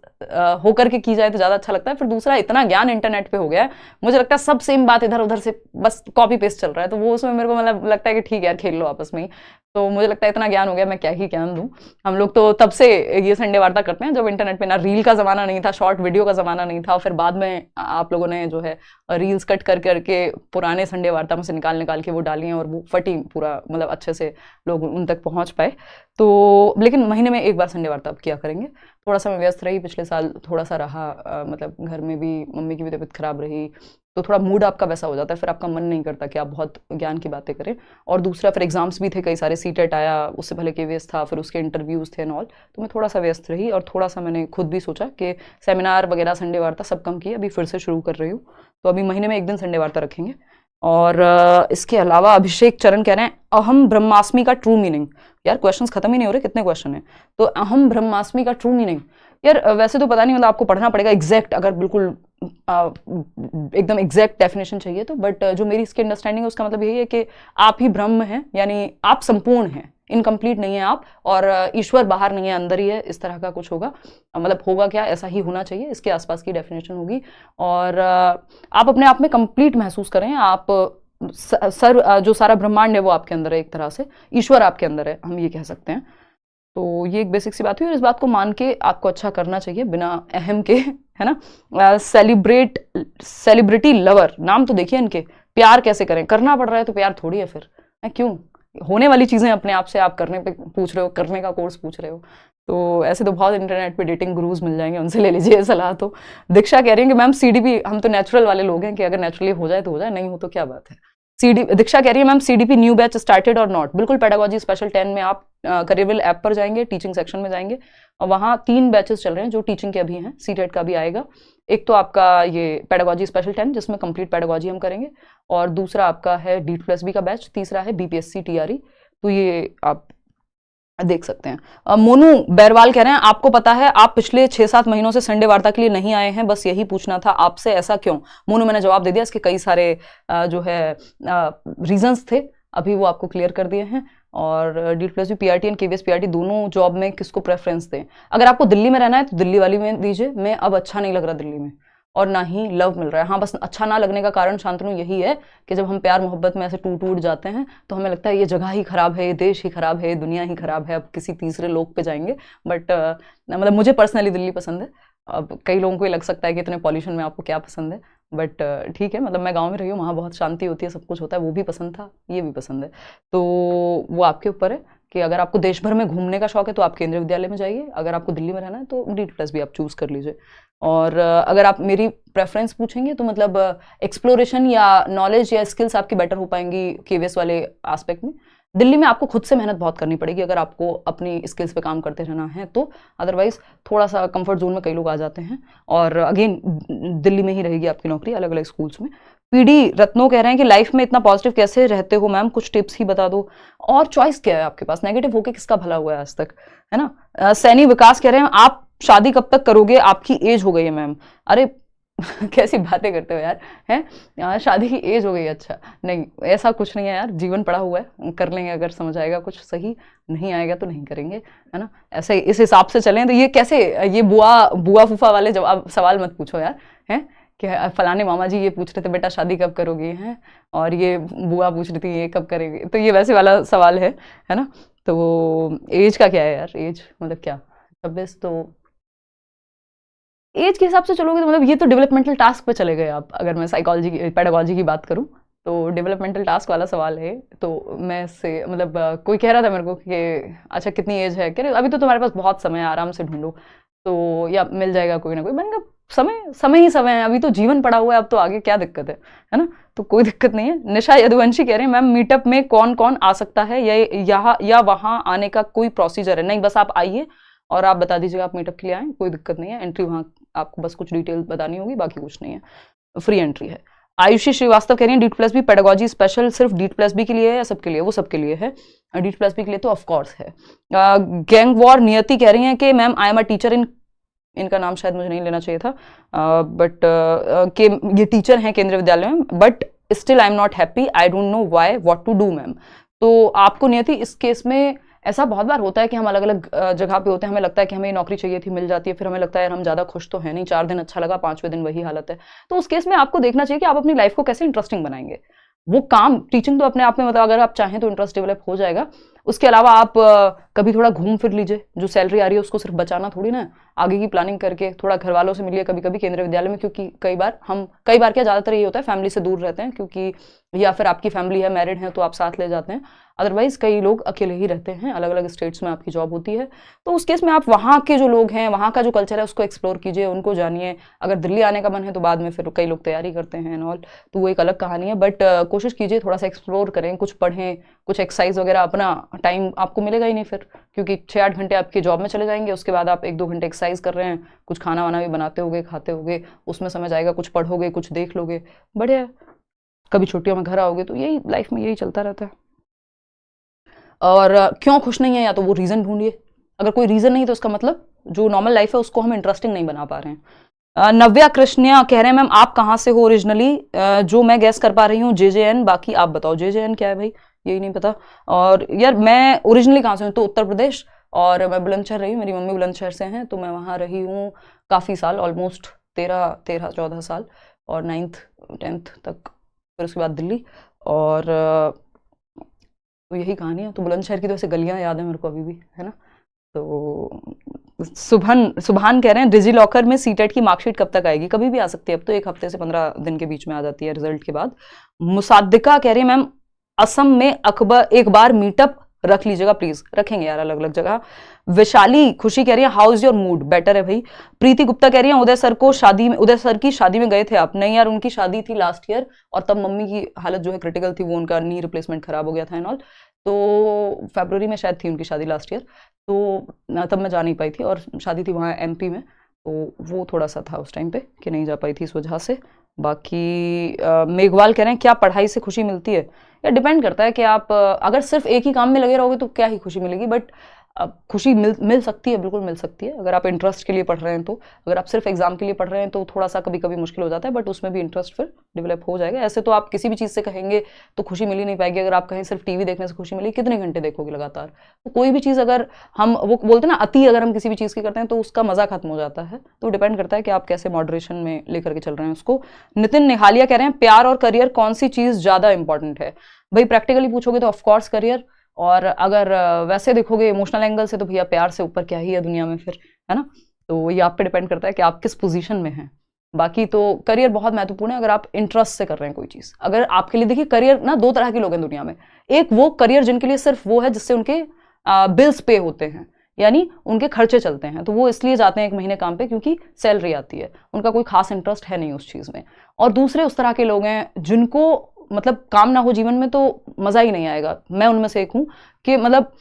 होकर के की जाए तो ज़्यादा अच्छा लगता है। फिर दूसरा, इतना ज्ञान इंटरनेट पे हो गया है, मुझे लगता है सब सेम बात इधर उधर से बस कॉपी पेस्ट चल रहा है, तो वो उसमें मेरे को मतलब लगता है कि ठीक है यार खेल लो आपस में ही। तो मुझे लगता है इतना ज्ञान हो गया, मैं क्या ही ज्ञान दूँ। हम लोग तो तब से ये संडे वार्ता करते हैं जब इंटरनेट पे ना रील का ज़माना नहीं था, शॉर्ट वीडियो का ज़माना नहीं था, और फिर बाद में आप लोगों ने जो है रील्स कट कर करके पुराने संडे वार्ता में से निकाल निकाल के वो डाली हैं, और वो फटी पूरा, मतलब अच्छे से लोग उन तक पहुंच पाए। तो लेकिन महीने में एक बार संडे वार्ता अब किया करेंगे। थोड़ा सा मैं व्यस्त रही पिछले साल, थोड़ा सा रहा मतलब घर में भी मम्मी की भी तबीयत खराब रही, तो थोड़ा मूड आपका वैसा हो जाता है, फिर आपका मन नहीं करता कि आप बहुत ज्ञान की बातें करें। और दूसरा फिर एग्जाम्स भी थे कई सारे, सीटेट आया, उससे पहले केवीएस था, फिर उसके इंटरव्यूज़ थे एंड ऑल, तो मैं थोड़ा सा व्यस्त रही। और थोड़ा सा मैंने खुद भी सोचा कि सेमिनार वगैरह संडे वार्ता सब कम किए, अभी फिर से शुरू कर रही हूँ, तो अभी महीने में एक दिन संडे वार्ता रखेंगे। और इसके अलावा अभिषेक चरण कह रहे हैं अहम ब्रह्मास्मि का ट्रू मीनिंग। यार क्वेश्चंस खत्म ही नहीं हो रहे, कितने क्वेश्चन हैं। तो अहम ब्रह्मास्मि का ट्रू मीनिंग, यार वैसे तो पता नहीं, मतलब आपको पढ़ना पड़ेगा एग्जैक्ट, अगर बिल्कुल एकदम एग्जैक्ट डेफिनेशन चाहिए तो, बट जो मेरी इसकी अंडरस्टैंडिंग है उसका मतलब यही है कि आप ही ब्रह्म हैं, यानी आप संपूर्ण हैं, इनकम्प्लीट नहीं है आप, और ईश्वर बाहर नहीं है अंदर ही है, इस तरह का कुछ होगा। मतलब होगा क्या, ऐसा ही होना चाहिए, इसके आसपास की डेफिनेशन होगी। और आप अपने आप में कंप्लीट महसूस करें, आप जो सारा ब्रह्मांड है वो आपके अंदर है, एक तरह से ईश्वर आपके अंदर है, हम ये कह सकते हैं। तो ये एक बेसिक सी बात हुई, और इस बात को मान के आपको अच्छा करना चाहिए बिना अहम के, है ना। सेलिब्रिटी लवर, नाम तो देखिए इनके, प्यार कैसे करें, करना पड़ रहा है तो प्यार थोड़ी है फिर, है क्यों, होने वाली चीजें अपने आप से आप करने पे पूछ रहे हो, करने का कोर्स पूछ रहे हो। तो ऐसे तो बहुत इंटरनेट पे डेटिंग गुरुज मिल जाएंगे, उनसे ले लीजिए सलाह। तो दीक्षा कह रही है कि मैम सीडीपी, हम तो नेचुरल वाले लोग हैं कि अगर नेचुरली हो जाए तो हो जाए, नहीं हो तो क्या बात है। दीक्षा कह रही है ma'am CDP new batch started और नॉट। बिल्कुल, पेडागोजी स्पेशल 10 में आप करियरविल ऐप पर जाएंगे, टीचिंग सेक्शन में जाएंगे, और वहाँ 3 बैचेस चल रहे हैं जो टीचिंग के अभी हैं, सीटेट का भी आएगा। एक तो आपका ये पेडागोजी स्पेशल 10 जिसमें कंप्लीट पेडागोजी हम करेंगे, और दूसरा आपका है DEET+B का बैच, तीसरा है BPSC TRE। तो ये आप देख सकते हैं। मोनू बैरवाल कह रहे हैं आपको पता है आप पिछले 6-7 महीनों से संडे वार्ता के लिए नहीं आए हैं, बस यही पूछना था आपसे, ऐसा क्यों। मोनू मैंने जवाब दे दिया, इसके कई सारे जो है रीजंस थे, अभी वो आपको क्लियर कर दिए हैं। और DEET+B PRT and KVS PRT दोनों जॉब में किसको प्रेफरेंस दें। अगर आपको दिल्ली में रहना है तो दिल्ली वाली में दीजिए, मैं अब अच्छा नहीं लग रहा दिल्ली में, और ना ही लव मिल रहा है। हाँ, बस अच्छा ना लगने का कारण शांतनु यही है कि जब हम प्यार मोहब्बत में ऐसे टूट जाते हैं तो हमें लगता है ये जगह ही खराब है, ये देश ही खराब है, ये दुनिया ही खराब है, अब किसी तीसरे लोग पे जाएंगे। बट मतलब मुझे पर्सनली दिल्ली पसंद है। अब कई लोगों को ये लग सकता है कि इतने पॉल्यूशन में आपको क्या पसंद है, बट ठीक है, मतलब मैं गांव में रही हूँ, वहाँ बहुत शांति होती है, सब कुछ होता है, वो भी पसंद था, ये भी पसंद है। तो वो आपके ऊपर है कि अगर आपको देश भर में घूमने का शौक है तो आप केंद्रीय विद्यालय में जाइए, अगर आपको दिल्ली में रहना है तो DEET+B आप चूज़ कर लीजिए। और अगर आप मेरी प्रेफरेंस पूछेंगे तो मतलब एक्सप्लोरेशन या नॉलेज या स्किल्स आपकी बेटर हो पाएंगी केवीएस वाले एस्पेक्ट में। दिल्ली में आपको खुद से मेहनत बहुत करनी पड़ेगी अगर आपको अपनी स्किल्स पे काम करते रहना है तो, अदरवाइज थोड़ा सा कंफर्ट जोन में कई लोग आ जाते हैं। और अगेन दिल्ली में ही रहेगी आपकी नौकरी, अलग अलग स्कूल्स में। PD रत्नो कह रहे हैं कि लाइफ में इतना पॉजिटिव कैसे रहते हो मैम, कुछ टिप्स ही बता दो। और चॉइस क्या है आपके पास, नेगेटिव होके किसका भला हुआ है आज तक, है ना। सैनी विकास कह रहे हैं आप शादी कब तक करोगे, आपकी एज हो गई है मैम। अरे कैसी बातें करते हो यार, हैं शादी की एज हो गई, अच्छा नहीं ऐसा कुछ नहीं है यार, जीवन पड़ा हुआ है, कर लेंगे, अगर समझ आएगा कुछ सही, नहीं आएगा तो नहीं करेंगे, है ना। ऐसे इस हिसाब से चलें तो ये कैसे, ये बुआ फूफा वाले जवाब सवाल मत पूछो यार, हैं कि फलाने मामा जी ये पूछ रहे थे बेटा शादी कब करोगे, हैं और ये बुआ पूछ रही थी ये कब करेंगे, तो ये वैसे वाला सवाल है ना। तो एज का क्या है यार, एज मतलब क्या 26, तो एज के हिसाब से चलोगे तो मतलब ये तो डेवलपमेंटल टास्क पे चले गए आप। अगर मैं साइकोलॉजी की पेडागोजी की बात करूं तो डेवलपमेंटल टास्क वाला सवाल है। तो मैं से मतलब कोई कह रहा था मेरे को कि अच्छा कितनी एज है, कह रहे अभी तो तुम्हारे पास बहुत समय है, आराम से ढूंढो तो या मिल जाएगा कोई ना कोई। मैंने कहा समय ही समय है, अभी तो जीवन पड़ा हुआ है, अब तो आगे क्या दिक्कत है ना। तो कोई दिक्कत नहीं है। निशा यदुवंशी कह रहे हैं मैम मीटअप में कौन कौन आ सकता है, या वहाँ आने का कोई प्रोसीजर है। नहीं, बस आप आइए और आप बता दीजिएगा आप मीटअप के लिए आए, कोई दिक्कत नहीं है। एंट्री वहाँ आपको बस कुछ डिटेल बतानी होगी, बाकी कुछ नहीं है, फ्री एंट्री है। आयुषी श्रीवास्तव कह रही है DEET+B पेडागोजी स्पेशल सिर्फ DEET+B के लिए है या सबके लिए, वो सबके लिए है। DEET+B के लिए तो ऑफकोर्स है। गैंग वॉर नियति कह रही है कि ma'am I am a teacher इन, इनका नाम शायद मुझे नहीं लेना चाहिए था, बट ये टीचर हैं केंद्रीय विद्यालय में, but still I am not happy, I don't know why, what to do ma'am. तो आपको नियति इस केस में ऐसा बहुत बार होता है कि हम अलग अलग जगह पे होते हैं, हमें लगता है कि हमें नौकरी चाहिए थी, मिल जाती है, फिर हमें लगता है यार हम ज़्यादा खुश तो है नहीं, 4 दिन अच्छा लगा, 5वें दिन वही हालत है। तो उस केस में आपको देखना चाहिए कि आप अपनी लाइफ को कैसे इंटरेस्टिंग बनाएंगे। वो काम, टीचिंग तो अपने आप में मतलब अगर आप चाहें तो इंटरेस्ट डेवलप हो जाएगा। उसके अलावा आप कभी थोड़ा घूम फिर लीजिए, जो सैलरी आ रही है उसको सिर्फ बचाना थोड़ी ना, आगे की प्लानिंग करके थोड़ा घर वालों से मिलिए कभी कभी केंद्रीय विद्यालय में, क्योंकि कई बार क्या ज़्यादातर ये होता है फैमिली से दूर रहते हैं, क्योंकि या फिर आपकी फैमिली है, मैरिड है तो आप साथ ले जाते हैं, अदरवाइज कई लोग अकेले ही रहते हैं, अलग अलग स्टेट्स में आपकी जॉब होती है। तो उस केस में आप वहाँ के जो लोग हैं, वहाँ का जो कल्चर है उसको एक्सप्लोर कीजिए, उनको जानिए। अगर दिल्ली आने का मन है तो बाद में फिर कई लोग तैयारी करते हैं एंड ऑल, तो वो एक अलग कहानी है, बट कोशिश कीजिए थोड़ा सा एक्सप्लोर करें, कुछ पढ़ें, कुछ एक्सरसाइज वगैरह। अपना टाइम आपको मिलेगा ही नहीं फिर, क्योंकि 6-8 घंटे आपकी जॉब में चले जाएंगे, उसके बाद आप 1-2 घंटे एक्सरसाइज कर रहे हैं, कुछ खाना वाना भी बनाते होगे, खाते होगे, उसमें समय जाएगा, कुछ पढ़ोगे, कुछ देख लोगे, बढ़िया। कभी छुट्टियों में घर आओगे, तो यही लाइफ में यही चलता रहता है। और क्यों खुश नहीं है, या तो वो रीज़न ढूंढिए, अगर कोई रीज़न नहीं तो उसका मतलब जो नॉर्मल लाइफ है उसको हम इंटरेस्टिंग नहीं बना पा रहे हैं। नव्या कृष्णिया कह रहे हैं मैम आप कहाँ से हो ओरिजिनली? जो मैं गैस कर पा रही हूँ JJN, बाकी आप बताओ JJN क्या है भाई, यही नहीं पता। और यार मैं ओरिजिनली कहाँ से हूँ, तो उत्तर प्रदेश, और मैं बुलंदशहर रही हूँ, मेरी मम्मी बुलंदशहर से हैं, तो मैं वहाँ रही हूँ काफ़ी साल, ऑलमोस्ट 13-14 साल, और 9th 10th तक, फिर उसके बाद दिल्ली। और तो यही कहानी है। तो बुलंदशहर की तो ऐसे गलियां याद है मेरे को अभी भी, है ना। तो सुभान कह रहे हैं डिजी लॉकर में सीटेट की मार्कशीट कब तक आएगी? कभी भी आ सकती है, अब तो 1 हफ्ते से 15 दिन के बीच में आ जाती है रिजल्ट के बाद। मुसाद्दिका कह रही है मैम असम में अकबर एक बार मीटअप रख लीजिएगा प्लीज। रखेंगे यार अलग अलग जगह। विशाली खुशी कह रही है how is your mood? Better है भाई। प्रीति गुप्ता कह रही है उदय सर की शादी में गए थे आप? नहीं यार, उनकी शादी थी लास्ट ईयर, और तब मम्मी की हालत जो है क्रिटिकल थी, वो उनका नी रिप्लेसमेंट खराब हो गया था एंड ऑल, तो फरवरी में शायद थी उनकी शादी लास्ट ईयर, तो तब मैं जा नहीं पाई थी, और शादी थी वहाँ MP में, तो वो थोड़ा सा था उस टाइम पे कि नहीं जा पाई थी इस वजह से। बाकी मेघवाल कह रहे हैं क्या पढ़ाई से खुशी मिलती है? या डिपेंड करता है कि आप अगर सिर्फ एक ही काम में लगे रहोगे तो क्या ही खुशी मिलेगी, बट खुशी मिल सकती है, बिल्कुल मिल सकती है, अगर आप इंटरेस्ट के लिए पढ़ रहे हैं तो। अगर आप सिर्फ एग्जाम के लिए पढ़ रहे हैं तो थोड़ा सा कभी कभी मुश्किल हो जाता है, बट उसमें भी इंटरेस्ट फिर डेवलप हो जाएगा। ऐसे तो आप किसी भी चीज़ से कहेंगे तो खुशी मिल ही नहीं पाएगी। अगर आप कहें सिर्फ TV देखने से खुशी मिली, कितने घंटे देखोगे लगातार? तो कोई भी चीज़ अगर हम वो बोलते हैं ना अति, अगर हम किसी भी चीज़ की करते हैं तो उसका मजा खत्म हो जाता है। तो डिपेंड करता है कि आप कैसे मॉडरेशन में लेकर के चल रहे हैं उसको। नितिन निहालिया कह रहे हैं प्यार और करियर कौन सी चीज़ ज़्यादा इंपॉर्टेंट है? भाई प्रैक्टिकली पूछोगे तो ऑफकोर्स करियर, और अगर वैसे देखोगे इमोशनल एंगल से तो भैया प्यार से ऊपर क्या ही है दुनिया में फिर, है ना। तो ये आप पे डिपेंड करता है कि आप किस पोजीशन में हैं। बाकी तो करियर बहुत महत्वपूर्ण है अगर आप इंटरेस्ट से कर रहे हैं कोई चीज़। अगर आपके लिए देखिए करियर ना, 2 तरह के लोग हैं दुनिया में। एक वो करियर जिनके लिए सिर्फ वो है जिससे उनके बिल्स पे होते हैं, यानी उनके खर्चे चलते हैं, तो वो इसलिए जाते हैं 1 महीने काम पे क्योंकि सैलरी आती है, उनका कोई खास इंटरेस्ट है नहीं उस चीज़ में। और दूसरे उस तरह के लोग हैं जिनको मतलब काम ना हो जीवन में तो मज़ा ही नहीं आएगा। मैं उनमें से एक हूँ कि मतलब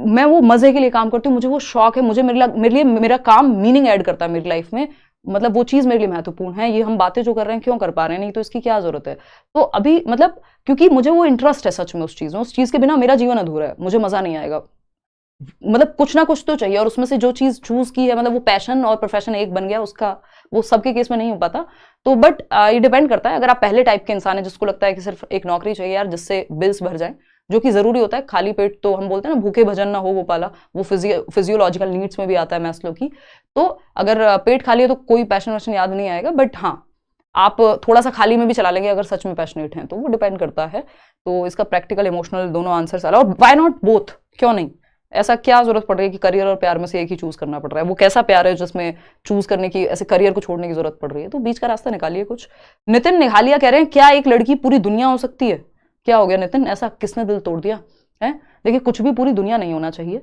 मैं वो मज़े के लिए काम करती हूँ, मुझे वो शौक है, मुझे मेरे लिए मेरा काम मीनिंग ऐड करता है मेरी लाइफ में, मतलब वो चीज़ मेरे लिए महत्वपूर्ण है। ये हम बातें जो कर रहे हैं क्यों कर पा रहे हैं, नहीं तो इसकी क्या ज़रूरत है। तो अभी मतलब क्योंकि मुझे वो इंटरेस्ट है सच में उस चीज़ के बिना मेरा जीवन अधूरा है, मुझे मज़ा नहीं आएगा। मतलब कुछ ना कुछ तो चाहिए, और उसमें से जो चीज़ चूज़ की है, मतलब वो पैशन और प्रोफेशन एक बन गया उसका, वो सबके केस में नहीं हो पाता। तो बट ये डिपेंड करता है। अगर आप पहले टाइप के इंसान हैं जिसको लगता है कि सिर्फ एक नौकरी चाहिए यार जिससे बिल्स भर जाएं, जो कि ज़रूरी होता है, खाली पेट तो हम बोलते हैं ना भूखे भजन ना हो गोपाला, वो फिजियोलॉजिकल नीड्स में भी आता है मैस्लो की। तो अगर पेट खाली है तो कोई पैशन वैशन याद नहीं आएगा, बट हाँ आप थोड़ा सा खाली में भी चला लेंगे अगर सच में पैशनेट हैं, तो वो डिपेंड करता है। तो इसका प्रैक्टिकल इमोशनल दोनों आंसर्स आ रहा है। और वाई नॉट बोथ, क्यों नहीं? ऐसा क्या जरूरत पड़ रही है कि करियर और प्यार में से एक ही चूज करना पड़ रहा है? वो कैसा प्यार है जिसमें चूज करने की, ऐसे करियर को छोड़ने की जरूरत पड़ रही है? तो बीच का रास्ता निकालिए कुछ। नितिन निहालिया कह रहे हैं क्या एक लड़की पूरी दुनिया हो सकती है? क्या हो गया नितिन, ऐसा किसने दिल तोड़ दिया है? देखिए कुछ भी पूरी दुनिया नहीं होना चाहिए,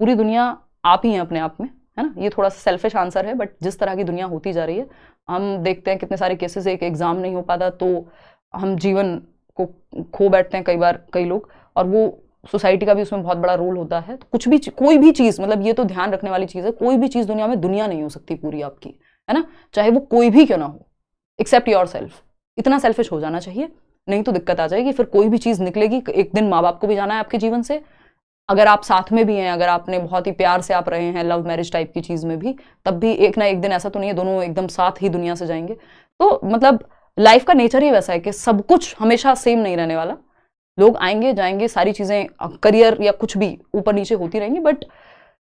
पूरी दुनिया आप ही हैं अपने आप में, है ना। ये थोड़ा सा सेल्फिश आंसर है, बट जिस तरह की दुनिया होती जा रही है, हम देखते हैं कितने सारे केसेस, एक एग्जाम नहीं हो पाता तो हम जीवन को खो बैठते हैं कई बार कई लोग, और वो सोसाइटी का भी उसमें बहुत बड़ा रोल होता है। तो कुछ भी कोई भी चीज़, मतलब ये तो ध्यान रखने वाली चीज़ है, कोई भी चीज़ दुनिया में दुनिया नहीं हो सकती पूरी आपकी, है ना, चाहे वो कोई भी क्यों ना हो, एक्सेप्ट योर सेल्फ। इतना सेल्फिश हो जाना चाहिए, नहीं तो दिक्कत आ जाएगी। फिर कोई भी चीज़ निकलेगी, एक दिन माँ बाप को भी जाना है आपके जीवन से, अगर आप साथ में भी हैं, अगर आपने बहुत ही प्यार से आप रहे हैं लव मैरिज टाइप की चीज़ में भी, तब भी एक ना एक दिन ऐसा तो नहीं है दोनों एकदम साथ ही दुनिया से जाएंगे। तो मतलब लाइफ का नेचर ही वैसा है कि सब कुछ हमेशा सेम नहीं रहने वाला। लोग आएंगे जाएंगे, सारी चीजें करियर या कुछ भी ऊपर नीचे होती रहेंगी, बट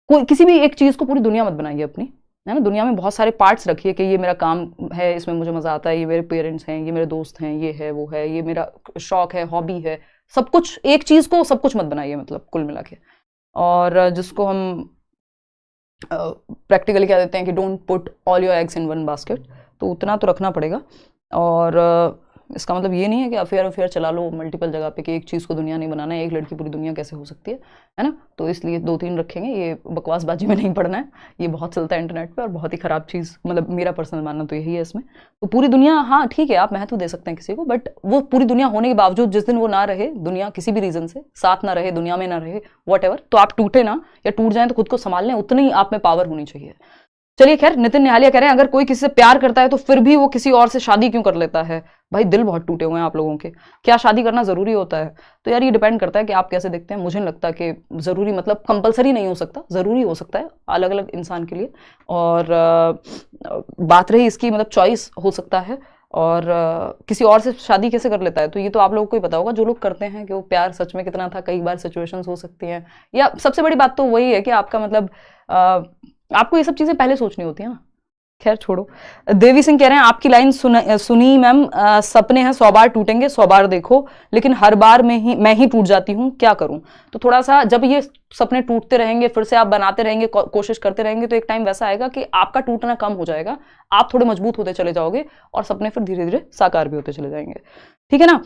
कोई किसी भी एक चीज को पूरी दुनिया मत बनाइए अपनी, है ना। दुनिया में बहुत सारे पार्ट्स रखिए कि ये मेरा काम है, इसमें मुझे मजा आता है, ये मेरे पेरेंट्स हैं, ये मेरे दोस्त हैं, ये है वो है, ये मेरा शौक है, हॉबी है। सब कुछ एक चीज को सब कुछ मत बनाइए, मतलब कुल मिला के। और जिसको हम प्रैक्टिकली क्या देते हैं कि don't put all your eggs in one basket, तो उतना तो रखना पड़ेगा। और इसका मतलब ये नहीं है कि अफेयर चला लो मल्टीपल जगह पे कि एक चीज़ को दुनिया नहीं बनाना है, एक लड़की पूरी दुनिया कैसे हो सकती है ना। तो इसलिए 2-3 रखेंगे, ये बकवासबाजी में नहीं पढ़ना है, ये बहुत चलता है इंटरनेट पे और बहुत ही ख़राब चीज़, मतलब मेरा पर्सनल मानना तो यही है इसमें। तो पूरी दुनिया, हाँ ठीक है आप महत्व दे सकते हैं किसी को, बट वो पूरी दुनिया होने के बावजूद जिस दिन वो ना रहे, दुनिया किसी भी रीज़न से साथ ना रहे, दुनिया में ना रहे, वॉट तो आप टूटे ना, या टूट जाए तो खुद को संभाल लें, उतनी ही आप में पावर होनी चाहिए। चलिए खैर, नितिन निहालिया कह रहे हैं अगर कोई किसी से प्यार करता है तो फिर भी वो किसी और से शादी क्यों कर लेता है। भाई दिल बहुत टूटे हुए हैं आप लोगों के, क्या शादी करना जरूरी होता है? तो यार ये डिपेंड करता है कि आप कैसे देखते हैं। मुझे नहीं लगता कि जरूरी, मतलब कंपलसरी नहीं हो सकता, जरूरी हो सकता है अलग अलग इंसान के लिए। और बात रही इसकी, मतलब चॉइस हो सकता है, और किसी और से शादी कैसे कर लेता है तो ये तो आप लोगों को ही पता होगा, जो लोग करते हैं, कि वो प्यार सच में कितना था। कई बार सिचुएशंस हो सकती हैं, या सबसे बड़ी बात तो वही है कि आपका मतलब आपको ये सब चीजें पहले सोचनी होती है ना। खैर छोड़ो। देवी सिंह कह रहे हैं आपकी लाइन सुनी मैम, सपने हैं 100 बार टूटेंगे 100 बार देखो, लेकिन हर बार मैं ही टूट जाती हूँ, क्या करूं। तो थोड़ा सा जब ये सपने टूटते रहेंगे, फिर से आप बनाते रहेंगे, कोशिश करते रहेंगे, तो एक टाइम वैसा आएगा कि आपका टूटना कम हो जाएगा, आप थोड़े मजबूत होते चले जाओगे, और सपने फिर धीरे धीरे साकार भी होते चले जाएंगे। ठीक है ना।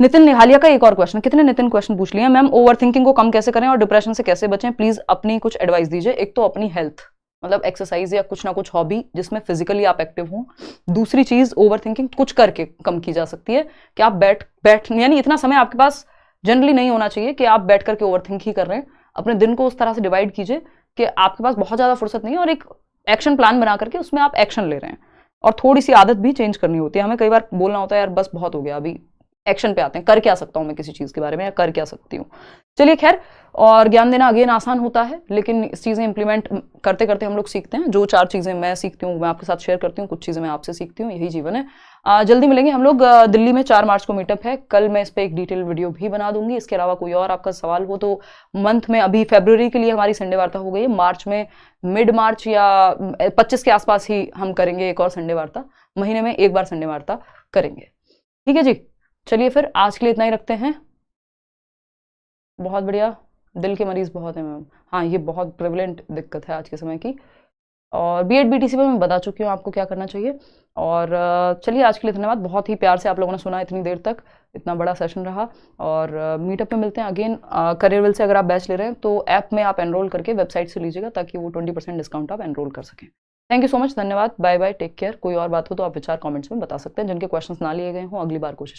नितिन निहालिया का एक और क्वेश्चन, कितने नितिन क्वेश्चन पूछ लिया। मैम ओवरथिंकिंग को कम कैसे करें और डिप्रेशन से कैसे बचें, प्लीज अपनी कुछ एडवाइस दीजिए। एक तो अपनी हेल्थ, मतलब एक्सरसाइज या कुछ ना कुछ हॉबी जिसमें फिजिकली आप एक्टिव हो। दूसरी चीज, ओवरथिंकिंग कुछ करके कम की जा सकती है, कि आप बैठ यानी इतना समय आपके पास जनरली नहीं होना चाहिए कि आप बैठ करके ओवरथिंक ही कर रहे हैं। अपने दिन को उस तरह से डिवाइड कीजिए कि आपके पास बहुत ज्यादा फुर्सत नहीं है, और एक एक्शन प्लान बना करके उसमें आप एक्शन ले रहे हैं। और थोड़ी सी आदत भी चेंज करनी होती है, हमें कई बार बोलना होता है यार बस बहुत हो गया, अभी एक्शन पे आते हैं, कर क्या सकता हूं मैं किसी चीज के बारे में, या कर क्या सकती हूँ। चलिए खैर, और ज्ञान देना अगेन आसान होता है, लेकिन इस चीजें इंप्लीमेंट करते करते हम लोग सीखते हैं। जो 4 चीजें मैं सीखती हूँ मैं आपके साथ शेयर करती हूँ, कुछ चीजें मैं आपसे सीखती हूँ, यही जीवन है। जल्दी मिलेंगे हम लोग। दिल्ली में 4 मार्च को मीटअप है, कल मैं इस पर एक डिटेल वीडियो भी बना दूंगी। इसके अलावा कोई और आपका सवाल हो तो मंथ में, अभी फरवरी के लिए हमारी संडे वार्ता हो गई है, मार्च में मिड मार्च या 25 के आसपास ही हम करेंगे एक और संडे वार्ता, महीने में एक बार संडे वार्ता करेंगे। ठीक है जी, चलिए फिर आज के लिए इतना ही रखते हैं। बहुत बढ़िया, दिल के मरीज बहुत हैं मैम, हाँ ये बहुत प्रेवलेंट दिक्कत है आज के समय की। और बीएड बीटीसी पे मैं बता चुकी हूँ आपको क्या करना चाहिए। और चलिए आज के लिए धन्यवाद, बहुत ही प्यार से आप लोगों ने सुना इतनी देर तक, इतना बड़ा सेशन रहा। और मीटअप में मिलते हैं अगेन। करियरविल से अगर आप बैच ले रहे हैं तो ऐप में आप एनरोल करके वेबसाइट से लीजिएगा, ताकि वो 20% डिस्काउंट आप एनरोल कर सकें। थैंक यू सो मच, धन्यवाद, बाय बाय, टेक केयर। कोई और बात हो तो आप विचार कमेंट्स में बता सकते हैं, जिनके क्वेश्चंस ना लिए गए हों अगली बार कोशिश